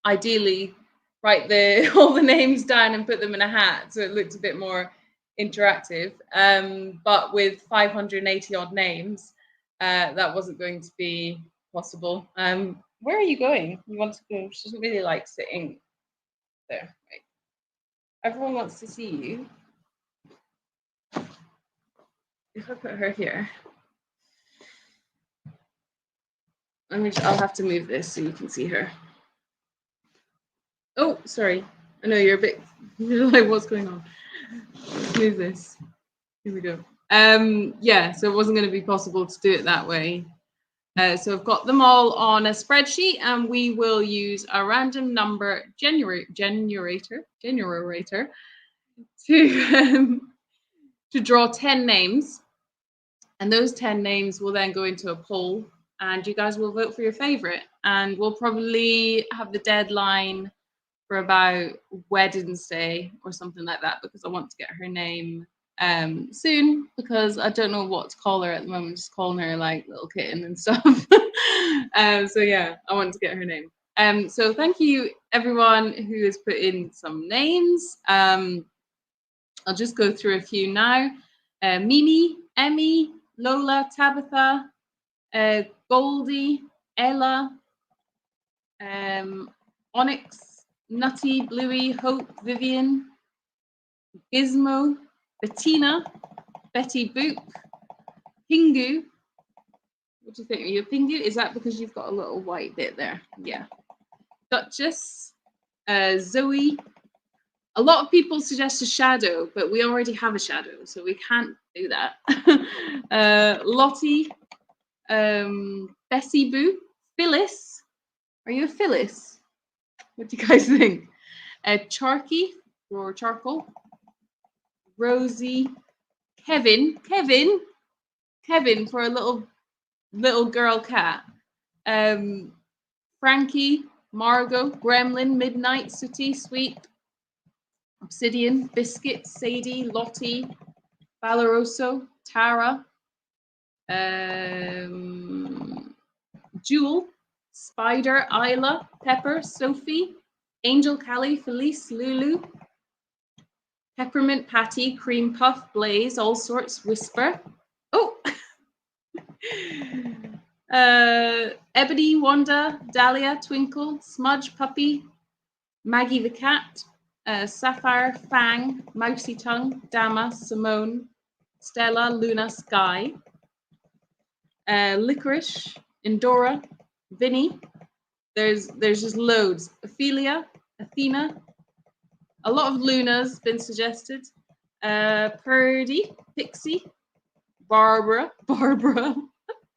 ideally write all the names down and put them in a hat so it looked a bit more interactive. But with 580 odd names, that wasn't going to be possible. Where are you going? You want to go? She doesn't really like sitting there. Right. Everyone wants to see you. If I put her here, I'll have to move this so you can see her. Oh, sorry. I know you're a bit, you're like, what's going on? Let's move this. Here we go. Yeah, so it wasn't going to be possible to do it that way. So I've got them all on a spreadsheet, and we will use a random number generator to draw 10 names. And those 10 names will then go into a poll, and you guys will vote for your favorite. And we'll probably have the deadline for about Wednesday or something like that, because I want to get her name soon, because I don't know what to call her at the moment. Just calling her like little kitten and stuff. So yeah, I want to get her name. So thank you everyone who has put in some names. I'll just go through a few now. Mimi, Emmy, Lola, Tabitha, Goldie, Ella, Onyx, Nutty, Bluey, Hope, Vivian, Gizmo, Bettina, Betty Boop, Pingu. What do you think? Are you a Pingu? Is that because you've got a little white bit there? Yeah. Duchess, Zoe. A lot of people suggest a shadow, but we already have a shadow, so we can't do that. Lottie, Bessie Boo, Phyllis. Are you a Phyllis? What do you guys think? Charky or Charcoal. Rosie. Kevin for a little girl cat. Frankie, Margot, Gremlin, Midnight, Sooty, Sweet, Obsidian, Biscuit, Sadie, Lottie, Valoroso, Tara, Jewel, Spider, Isla, Pepper, Sophie, Angel, Callie, Felice, Lulu, Peppermint, Patty, Cream Puff, Blaze, All Sorts, Whisper. Oh! Ebony, Wanda, Dahlia, Twinkle, Smudge, Puppy, Maggie the Cat, Sapphire, Fang, Mousy Tongue, Dama, Simone, Stella, Luna, Sky, Licorice, Indora, Vinny. There's just loads. Ophelia, Athena. A lot of Luna's been suggested. Purdy, Pixie, Barbara.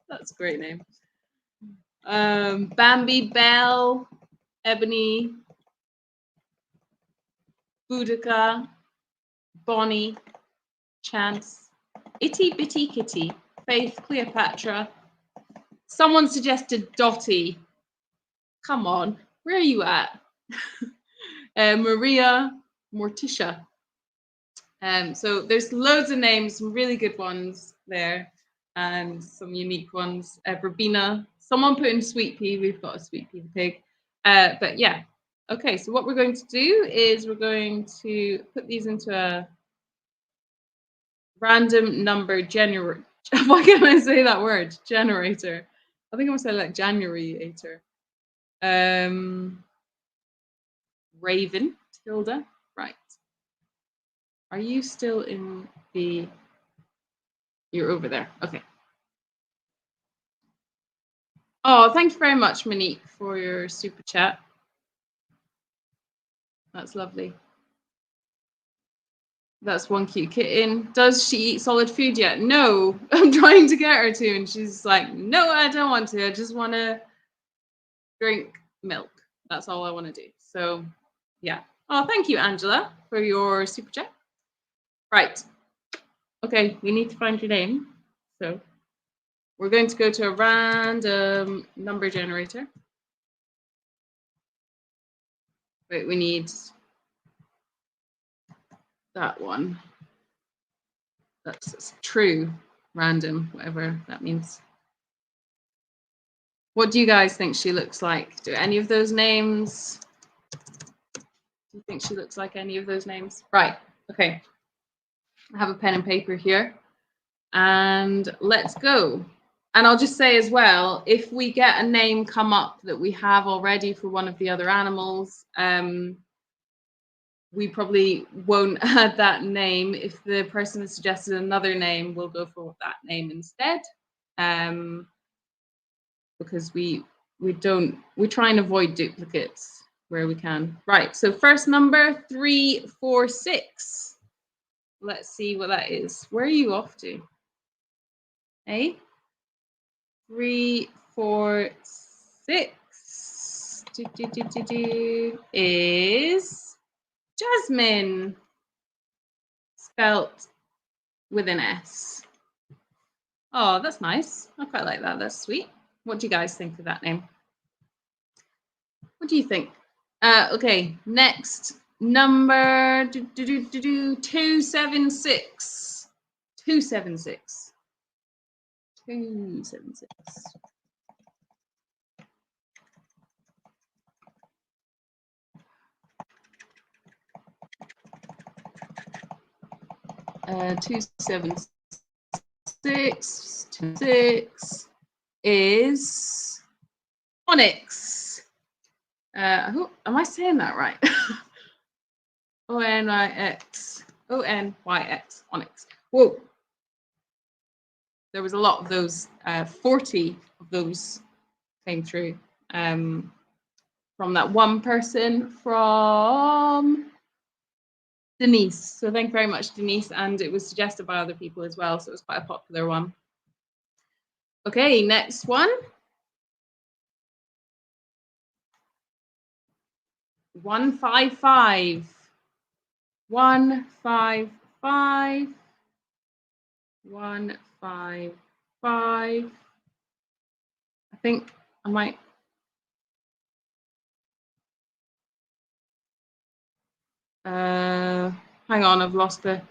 That's a great name. Bambi, Belle, Ebony, Boudica, Bonnie, Chance, Itty Bitty Kitty, Faith, Cleopatra. Someone suggested Dottie. Come on, where are you at? Maria, Morticia. So there's loads of names, some really good ones there, and some unique ones. Verbena. Someone put in Sweet Pea. We've got a Sweet Pea the pig. But yeah. Okay, so what we're going to do is we're going to put these into a random number generator. Why can't I say that word? Generator. I think I'm gonna say like January-ator. Raven, Tilda. Right. Are you still in the... You're over there. Okay. Oh, thank you very much, Monique, for your super chat. That's lovely. That's one cute kitten. Does she eat solid food yet? No, I'm trying to get her to, and she's like, no, I don't want to. I just want to drink milk. That's all I want to do. So, yeah. Oh, thank you, Angela, for your super chat. Right. Okay, we need to find your name. So, we're going to go to a random number generator. Wait, we need that one. That's true, random, whatever that means. What do you guys think she looks like? Do any of those names? Do you think she looks like any of those names? Right, okay. I have a pen and paper here. And let's go. And I'll just say as well, if we get a name come up that we have already for one of the other animals, we probably won't add that name. If the person has suggested another name, we'll go for that name instead. Because we try and avoid duplicates where we can. Right, so first number 346. Let's see what that is. Where are you off to? Hey? 346 is Jasmine, spelt with an S. Oh, that's nice. I quite like that. That's sweet. What do you guys think of that name? What do you think? Okay, next number 276. 276. 276. 276 is Onyx. Am I saying that right? Onyx. Onyx. Onyx. Whoa. There was a lot of those. 40 of those came through from that one person from Denise. So thank you very much, Denise. And it was suggested by other people as well. So it was quite a popular one. Okay, next one. 155. 155. 155. I think I might. Hang on, I've lost the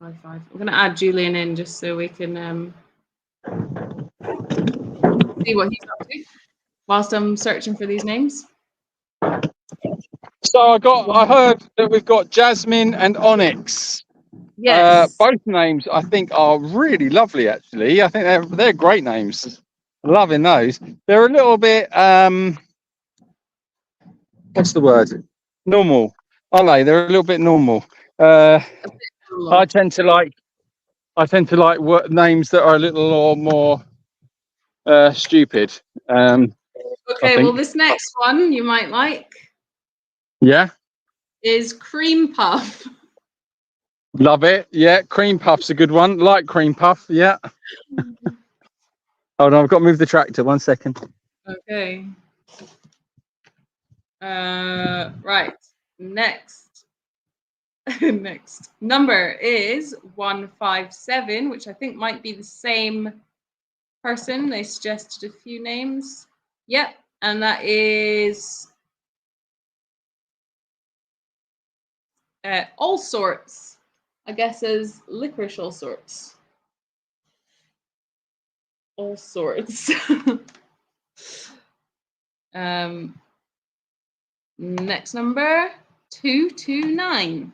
55. I'm going to add Julian in just so we can see what he's up to whilst I'm searching for these names. So I heard that we've got Jasmine and Onyx. Yes. Both names I think are really lovely. Actually, I think they're great names. Loving those. They're a little bit what's the word? Normal, aren't they? They're a little bit normal. I tend to like names that are a little more stupid. Okay, well, this next one you might like. Yeah. Is Cream Puff. Love it. Yeah, Cream Puff's a good one. Like Cream Puff. Yeah. Hold on, I've got to move the tractor. 1 second. Okay. Right. Next. Next number is 157, which I think might be the same person. They suggested a few names. Yep, and that is all sorts. I guess as licorice all sorts. All sorts. Next number 229.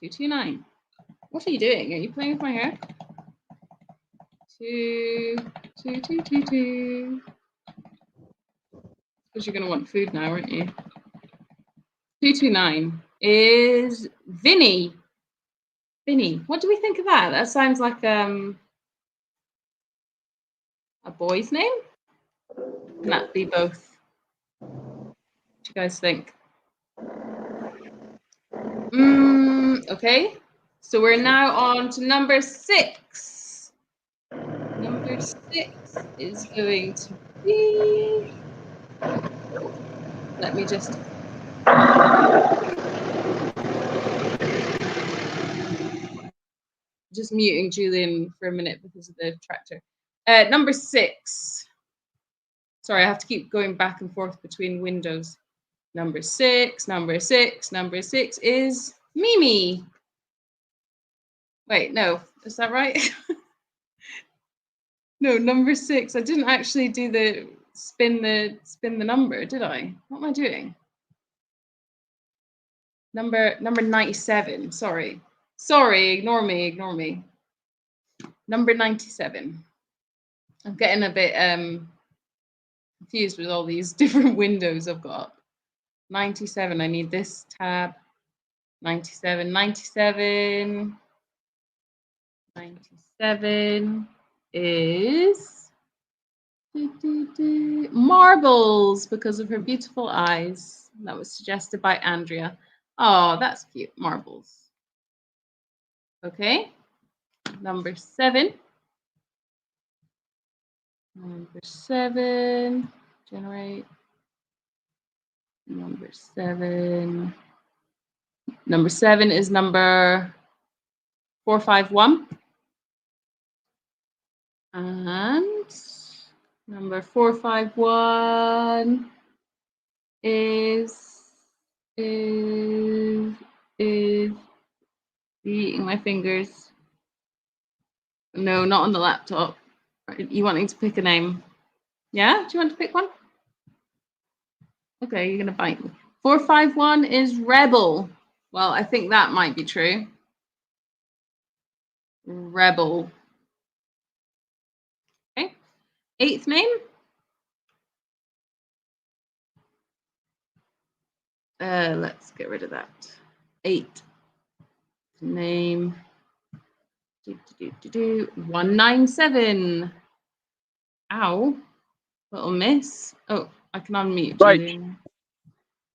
229. What are you doing? Are you playing with my hair? 2. Because you're gonna want food now, aren't you? 229 is Vinny. Vinny. What do we think of that? That sounds like a boy's name. Can that be both? What do you guys think? Okay. So we're now on to number 6. Number 6 is going to be. Let me just. Just muting Julian for a minute because of the tractor. Number 6. Sorry, I have to keep going back and forth between windows. Number 6, number 6, number 6 is Mimi. Wait, no, is that right? No, number 6. I didn't actually do the spin the number, did I? What am I doing? Number 97. Sorry, ignore me. Number 97. I'm getting a bit confused with all these different windows I've got. 97. I need this tab. 97 is Marbles because of her beautiful eyes. That was suggested by Andrea. Oh, that's cute. Marbles. Okay. Number 7. Number 7. Generate. Number 7. Number 7 is number 451. And number 451 is eating my fingers. No, not on the laptop. You wanting to pick a name? Yeah? Do you want to pick one? Okay, you're gonna bite me. 451 is Rebel. Well, I think that might be true. Rebel. Okay. 8th name. Let's get rid of that. 8 name. 197. Ow. Little miss. Oh, I can unmute. Right. Julian.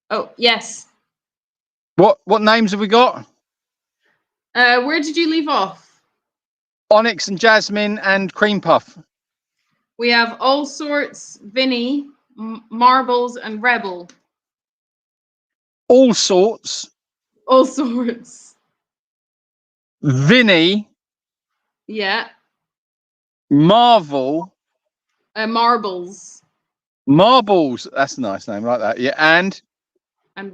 Oh, yes. What names have we got? Where did you leave off? Onyx and Jasmine and Cream Puff. We have all sorts, Vinny, Marbles, and Rebel. All Sorts, All Sorts. Vinny, Yeah. Marvel, Marbles. Marbles. That's a nice name, I like that. Yeah, and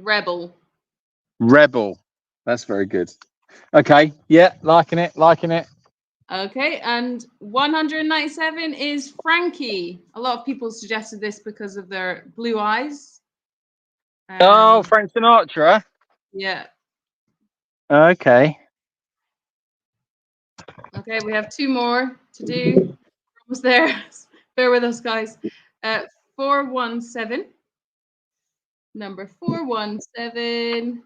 Rebel. Rebel. That's very good. Okay, yeah, liking it, liking it. Okay, and 197 is Frankie. A lot of people suggested this because of their blue eyes. Oh, Frank Sinatra. Yeah. Okay. Okay, we have 2 more to do. Almost there. Bear with us, guys. 417. Number 417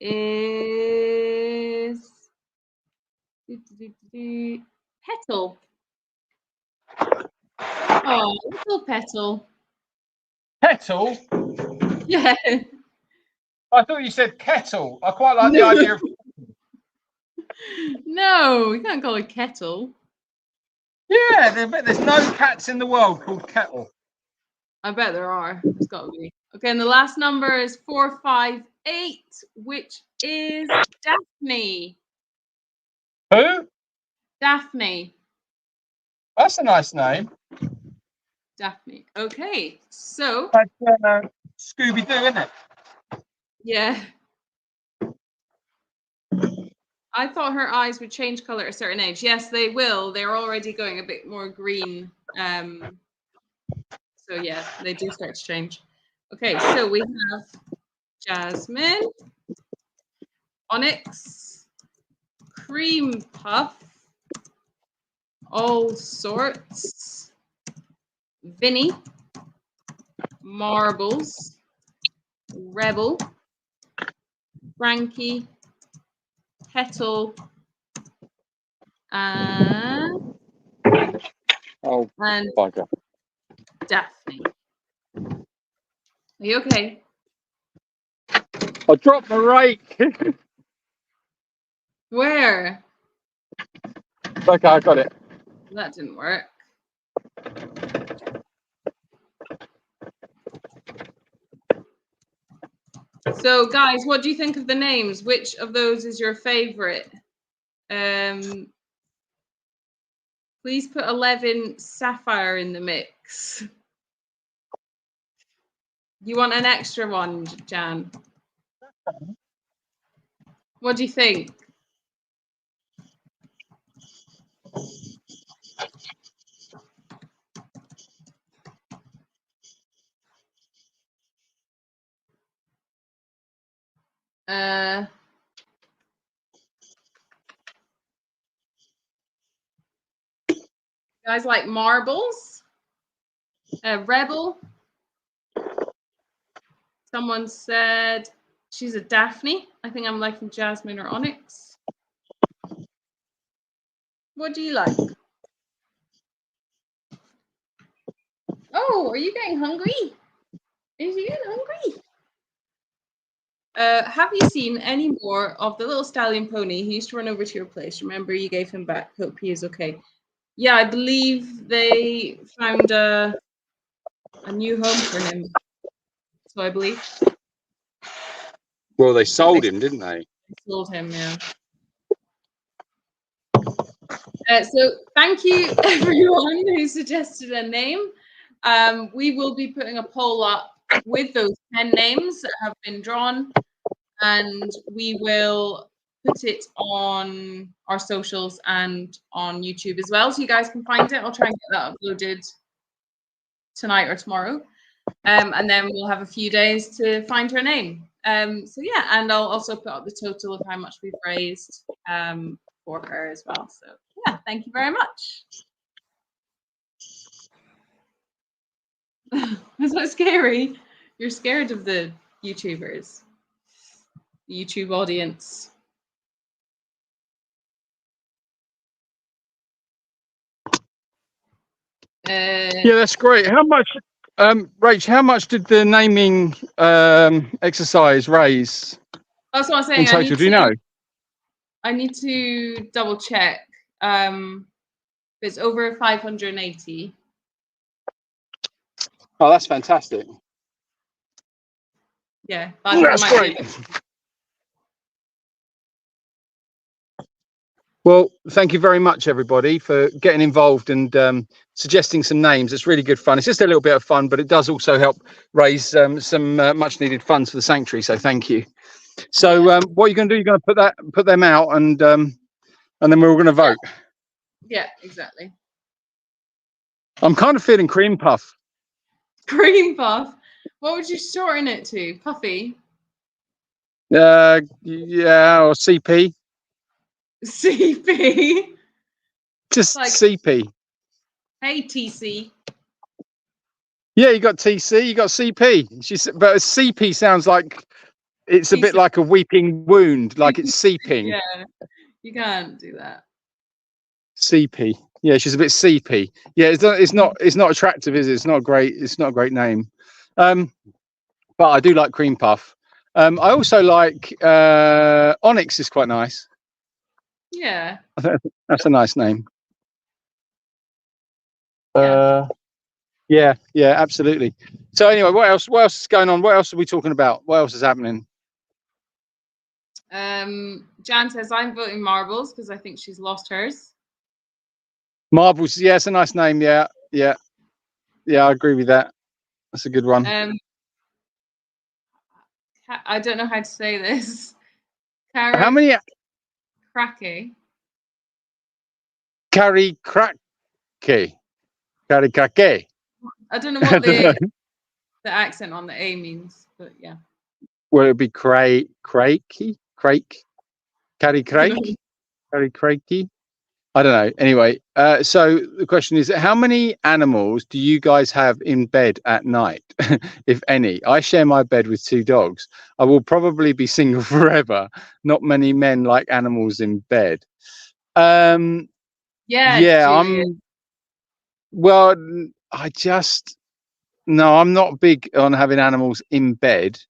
is Petal. Oh, little Petal. Petal? Yeah. I thought you said kettle. I quite like the No. idea of. No, you can't call it Kettle. Yeah, there's no cats in the world called Kettle. I bet there are. There's got to be. Okay, and the last number is 458, which is Daphne. Who? Daphne. That's a nice name. Daphne. Okay, so That's Scooby Doo, isn't it? yeah. I thought her eyes would change color at a certain age. Yes, they will. They're already going a bit more green. So yeah, they do start to change. Okay, so we have Jasmine, Onyx, Cream Puff, All Sorts, Vinny, Marbles, Rebel, Frankie, Petal, and Bugger. Daphne. Are you okay? I dropped the rake. Where? Okay, I got it. That didn't work. So, guys, what do you think of the names? Which of those is your favorite? Please put 11 Sapphire in the mix. You want an extra one, Jan? What do you think? Guys like Marbles? Rebel? Someone said she's a Daphne. I think I'm liking Jasmine or Onyx. What do you like? Oh, are you getting hungry? Is you getting hungry? Have you seen any more of the little stallion pony who used to run over to your place? Remember, you gave him back. Hope he is okay. Yeah, I believe they found a new home for him. So I believe. Well, they sold him, didn't they? Sold him, yeah. So thank you everyone who suggested a name. We will be putting a poll up with those 10 names that have been drawn, and we will put it on our socials and on YouTube as well, so you guys can find it. I'll try and get that uploaded tonight or tomorrow, and then we'll have a few days to find her name. So yeah, and I'll also put up the total of how much we've raised for her as well. So yeah, thank you very much. Is that scary? You're scared of the YouTubers, the YouTube audience. Yeah, that's great. How much, Rach, how much did the naming exercise raise That's what I'm saying. in total? Do you know? I need to double check. It's over 580. Oh, that's fantastic. Yeah, I think That's it might great. be. Well, thank you very much, everybody, for getting involved and suggesting some names. It's really good fun. It's just a little bit of fun, but it does also help raise some much-needed funds for the sanctuary. So thank you. So what are you going to do? You're going to put them out, and then we're all going to vote. Yeah, exactly. I'm kind of feeling cream puff. Cream puff. What would you shorten it to? Puffy? Yeah, or CP. CP. Just Like, CP. hey, TC. Yeah, you got TC, you got CP. But CP sounds like it's a bit like a weeping wound, like it's seeping. Yeah, you can't do that. CP. Yeah, she's a bit CP. Yeah, it's not attractive, is it? It's not a great name. But I do like cream puff. I also like Onyx is quite nice. Yeah. That's a nice name. Yeah. Yeah, absolutely. So anyway, what else is going on? What else are we talking about? What else is happening? Jan says I'm voting marbles because I think she's lost hers. Marbles, yeah, it's a nice name. Yeah, I agree with that. That's a good one. I don't know how to say this. How many? Cracky. Carry cracky. Carry cracky. I don't know what the accent on the A means, but yeah. Well, it'd be crake, carry crake, carry crakey. I don't know. Anyway, so the question is, how many animals do you guys have in bed at night, if any? I share my bed with 2 dogs. I will probably be single forever. Not many men like animals in bed. I'm well, I'm not big on having animals in bed.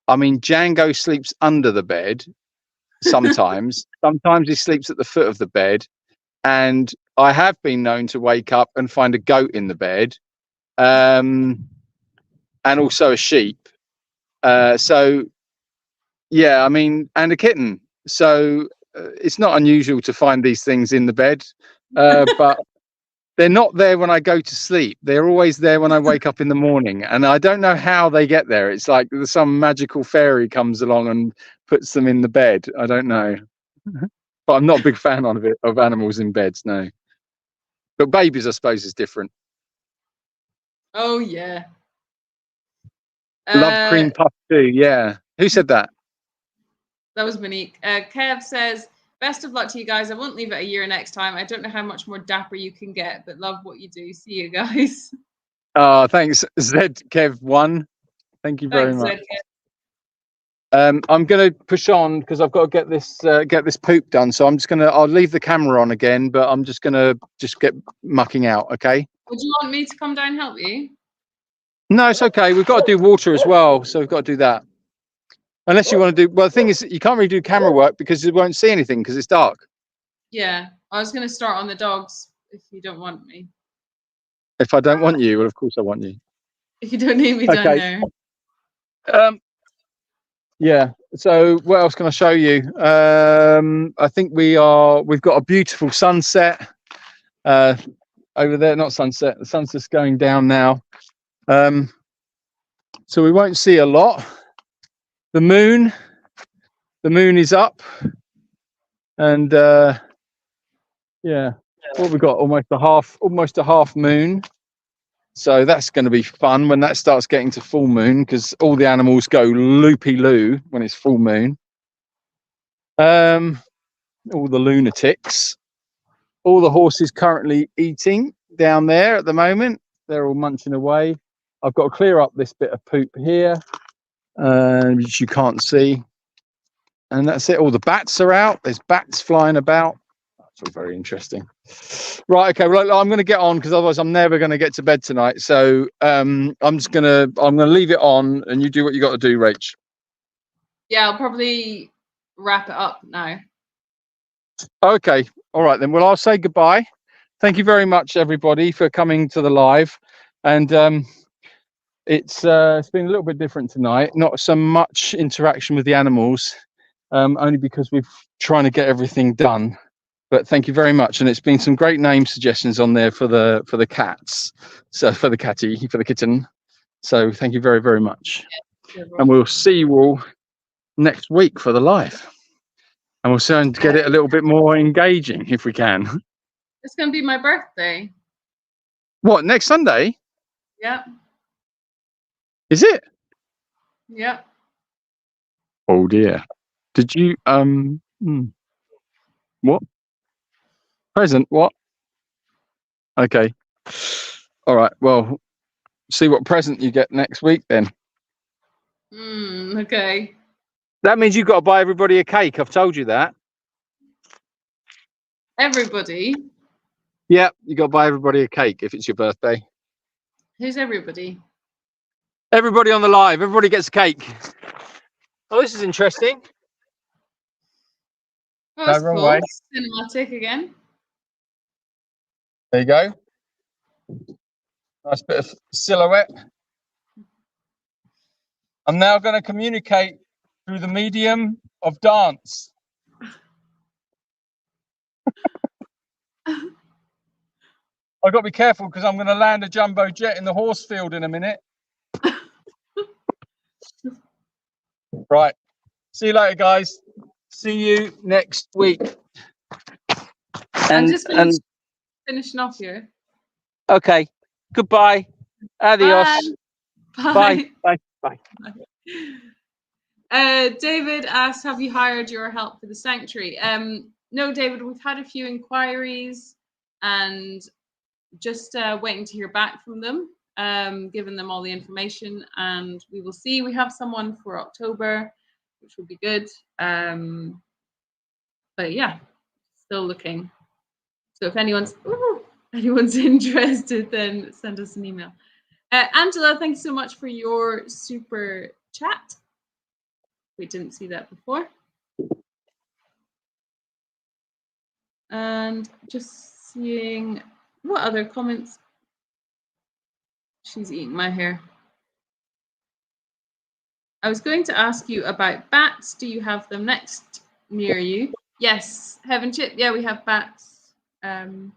I mean, Django sleeps under the bed sometimes. Sometimes he sleeps at the foot of the bed. And I have been known to wake up and find a goat in the bed, and also a sheep. So, yeah, I mean, and a kitten. So it's not unusual to find these things in the bed, but they're not there when I go to sleep. They're always there when I wake up in the morning, and I don't know how they get there. It's like some magical fairy comes along and puts them in the bed. I don't know. But I'm not a big fan of animals in beds, no. But babies, I suppose, is different. Oh yeah. Love cream puff too. Yeah. Who said that? That was Monique. Kev says, "Best of luck to you guys. I won't leave it a year next time. I don't know how much more dapper you can get, but love what you do. See you guys." Oh, thanks, Kev1. Thank you very much. I'm going to push on because I've got to get this poop done. So I'll leave the camera on again, but I'm just going to get mucking out. Okay. Would you want me to come down and help you? No, it's okay. We've got to do water as well. So we've got to do that. Unless you want to do, well, the thing is you can't really do camera work because you won't see anything because it's dark. Yeah. I was going to start on the dogs if you don't want me. If I don't want you, well, of course I want you. If you don't need me down there. Yeah. So what else can I show you? I think we've got a beautiful sunset over there. Not sunset. The sunset's going down now. So we won't see a lot. The moon is up, and yeah. What we got? Almost a half moon. So that's going to be fun when that starts getting to full moon because all the animals go loopy-loo when it's full moon. All the lunatics. All the horses currently eating down there at the moment. They're all munching away. I've got to clear up this bit of poop here, which you can't see. And that's it. All the bats are out. There's bats flying about. That's all very interesting. Right, okay, well, I'm going to get on because otherwise I'm never going to get to bed tonight. So I'm going to leave it on and you do what you got to do, Rach. Yeah, I'll probably wrap it up now. Okay, all right then. Well, I'll say goodbye. Thank you very much, everybody, for coming to the live. And it's been a little bit different tonight. Not so much interaction with the animals, only because we're trying to get everything done. But thank you very much, and it's been some great name suggestions on there for the cats. So for the kitten. So thank you very, very much. And we'll see you all next week for the live. And we'll try and get it a little bit more engaging if we can. It's going to be my birthday. What, next Sunday? Yep. Is it? Yep. Oh dear. Did you what? Present? What? Okay. All right. Well, see what present you get next week then. Okay. That means you've got to buy everybody a cake. I've told you that. Everybody? Yeah, you got to buy everybody a cake if it's your birthday. Who's everybody? Everybody on the live. Everybody gets a cake. Oh, this is interesting. Oh, that's wrong cool. way. Cinematic again. There you go. Nice bit of silhouette. I'm now going to communicate through the medium of dance. I've got to be careful because I'm going to land a jumbo jet in the horse field in a minute. Right. See you later, guys. See you next week. I'm just finishing off here. Okay. Goodbye. Adios. Bye. Bye. Bye. David asked, have you hired your help for the sanctuary? No, David, we've had a few inquiries and just waiting to hear back from them, giving them all the information, and we will see. We have someone for October, which will be good. But yeah, still looking. So if anyone's interested, then send us an email. Angela, thanks so much for your super chat. We didn't see that before. And just seeing what other comments. She's eating my hair. I was going to ask you about bats. Do you have them next near you? Yes, Heaven Chip. Yeah, we have bats around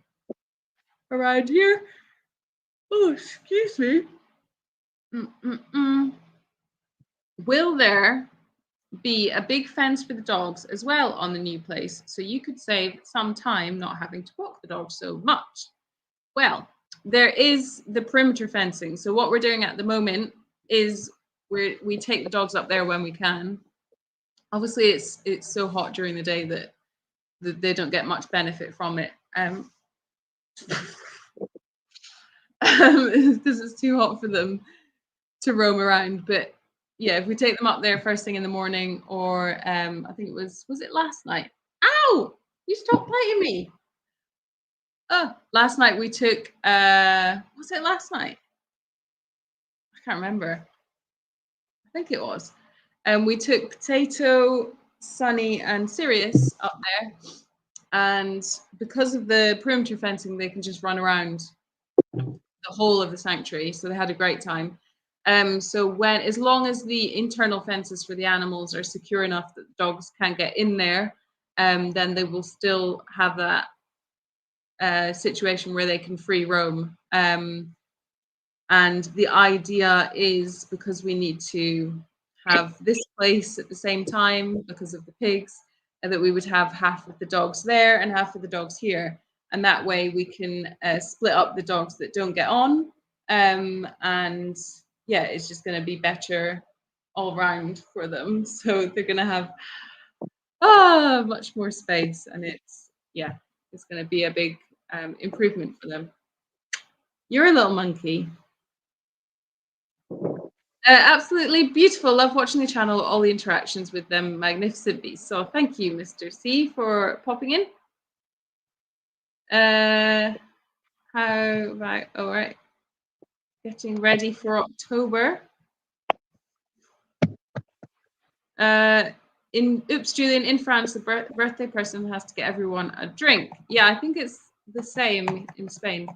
here. Oh, excuse me. Will there be a big fence for the dogs as well on the new place, so you could save some time not having to walk the dogs so much? Well, there is the perimeter fencing. So what we're doing at the moment is we take the dogs up there when we can. Obviously, it's so hot during the day that they don't get much benefit from it. Because it's too hot for them to roam around. But yeah, if we take them up there first thing in the morning, or I think was it last night? Ow! You stopped biting me. Oh, last night we took was it last night? I can't remember. I think it was. And we took Potato, Sunny, and Sirius up there. And because of the perimeter fencing, they can just run around the whole of the sanctuary. So they had a great time. So as long as the internal fences for the animals are secure enough that the dogs can't get in there, then they will still have that situation where they can free roam. And the idea is, because we need to have this place at the same time because of the pigs, that we would have half of the dogs there and half of the dogs here. And that way we can split up the dogs that don't get on. And yeah, it's just going to be better all around for them. So they're going to have much more space, and it's going to be a big improvement for them. You're a little monkey. Absolutely beautiful. Love watching the channel, all the interactions with them. Magnificent beasts. So thank you, Mr. C, for popping in. How about, all right, getting ready for October. Julian, in France, the birthday person has to get everyone a drink. Yeah, I think it's the same in Spain.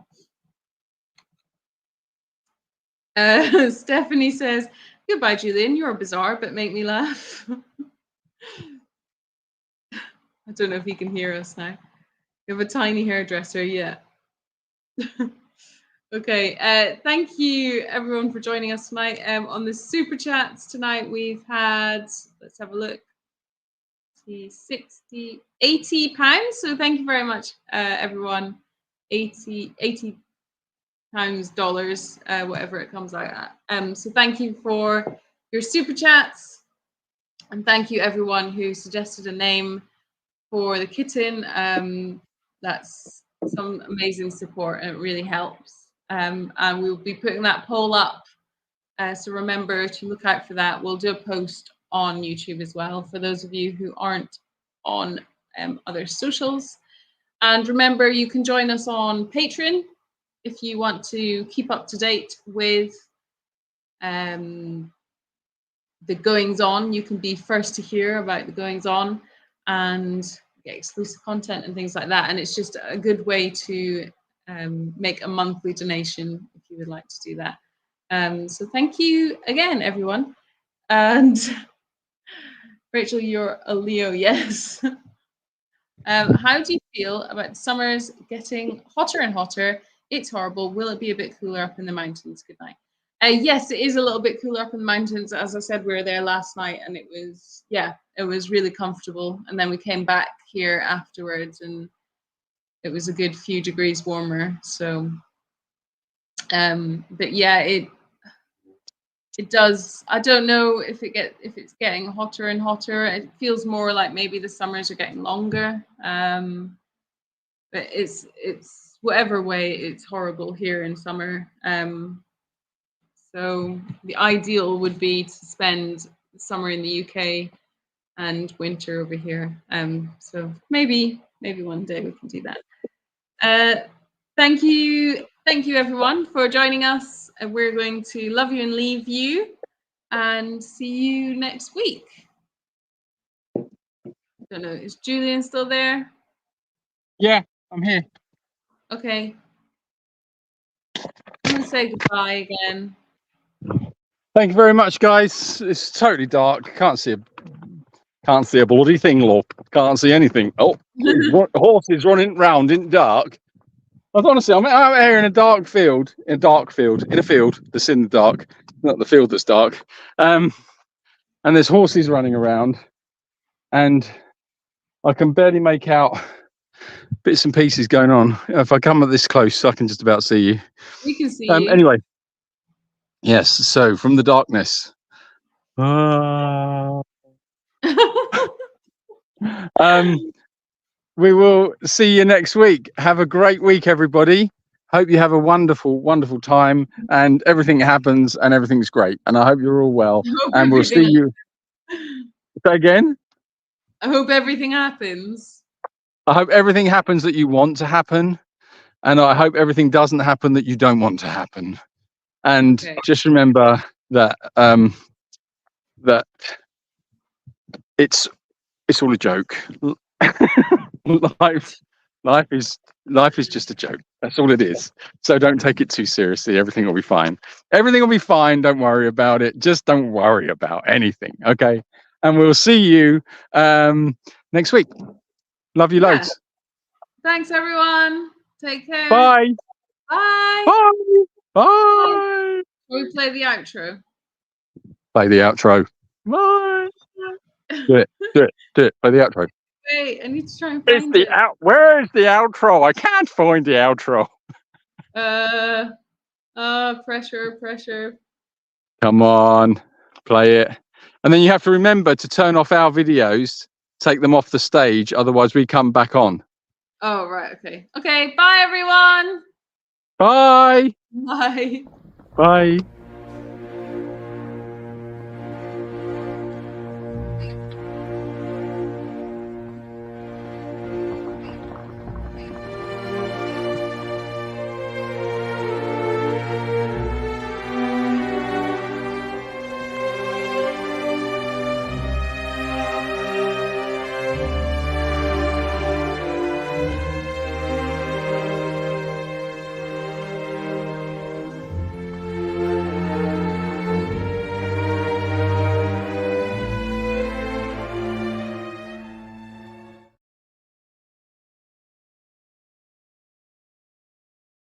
Stephanie says, goodbye, Julian. You're bizarre, but make me laugh. I don't know if he can hear us now. You have a tiny hairdresser, yeah. Okay, thank you everyone for joining us tonight. On the super chats tonight, we've had, let's have a look, 60, 80 pounds. So thank you very much, everyone. 80 pounds, dollars, whatever it comes out at. So thank you for your super chats, and thank you everyone who suggested a name for the kitten. That's some amazing support, and it really helps. And we'll be putting that poll up. So remember to look out for that. We'll do a post on YouTube as well for those of you who aren't on other socials. And remember, you can join us on Patreon if you want to keep up to date with the goings on. You can be first to hear about the goings on and get exclusive content and things like that. And it's just a good way to make a monthly donation if you would like to do that. So thank you again, everyone. And Rachel, you're a Leo, yes. How do you feel about summers getting hotter and hotter? It's horrible. Will it be a bit cooler up in the mountains? Good night. Yes, it is a little bit cooler up in the mountains. As I said, we were there last night and it was, yeah, it was really comfortable. And then we came back here afterwards and it was a good few degrees warmer. So, but yeah, it does. I don't know if it's getting hotter and hotter. It feels more like maybe the summers are getting longer. But it's whatever way, it's horrible here in summer. So the ideal would be to spend summer in the UK and winter over here. So maybe one day we can do that. Thank you everyone for joining us. We're going to love you and leave you and see you next week. Don't know, is Julian still there? Yeah, I'm here. Okay. I'm gonna say goodbye again. Thank you very much, guys. It's totally dark. Can't see a bloody thing, love. Can't see anything. Oh, horses running round in the dark. Honestly, I'm out here in a dark field, in a field that's in the dark, not the field that's dark. And there's horses running around, and I can barely make out bits and pieces going on. If I come up this close, I can just about see you. We can see you. Anyway, yes. So from the darkness. We will see you next week. Have a great week, everybody. Hope you have a wonderful, wonderful time and everything happens and everything's great. And I hope you're all well. And we'll see you. Say again? I hope everything happens. I hope everything happens that you want to happen. And I hope everything doesn't happen that you don't want to happen. And just remember that that it's all a joke. Life is just a joke. That's all it is. So don't take it too seriously. Everything will be fine. Everything will be fine. Don't worry about it. Just don't worry about anything. Okay. And we'll see you next week. Love you loads. Thanks, everyone. Take care. Bye. Bye. Bye. Bye. Shall we play the outro? Play the outro. Bye. Do it. Play the outro. Wait, I need to try and find it. Where is the outro? I can't find the outro. Pressure. Come on, play it. And then you have to remember to turn off our videos, take them off the stage, otherwise we come back on. Oh, right, okay. Okay, bye everyone. Bye. Bye. Bye.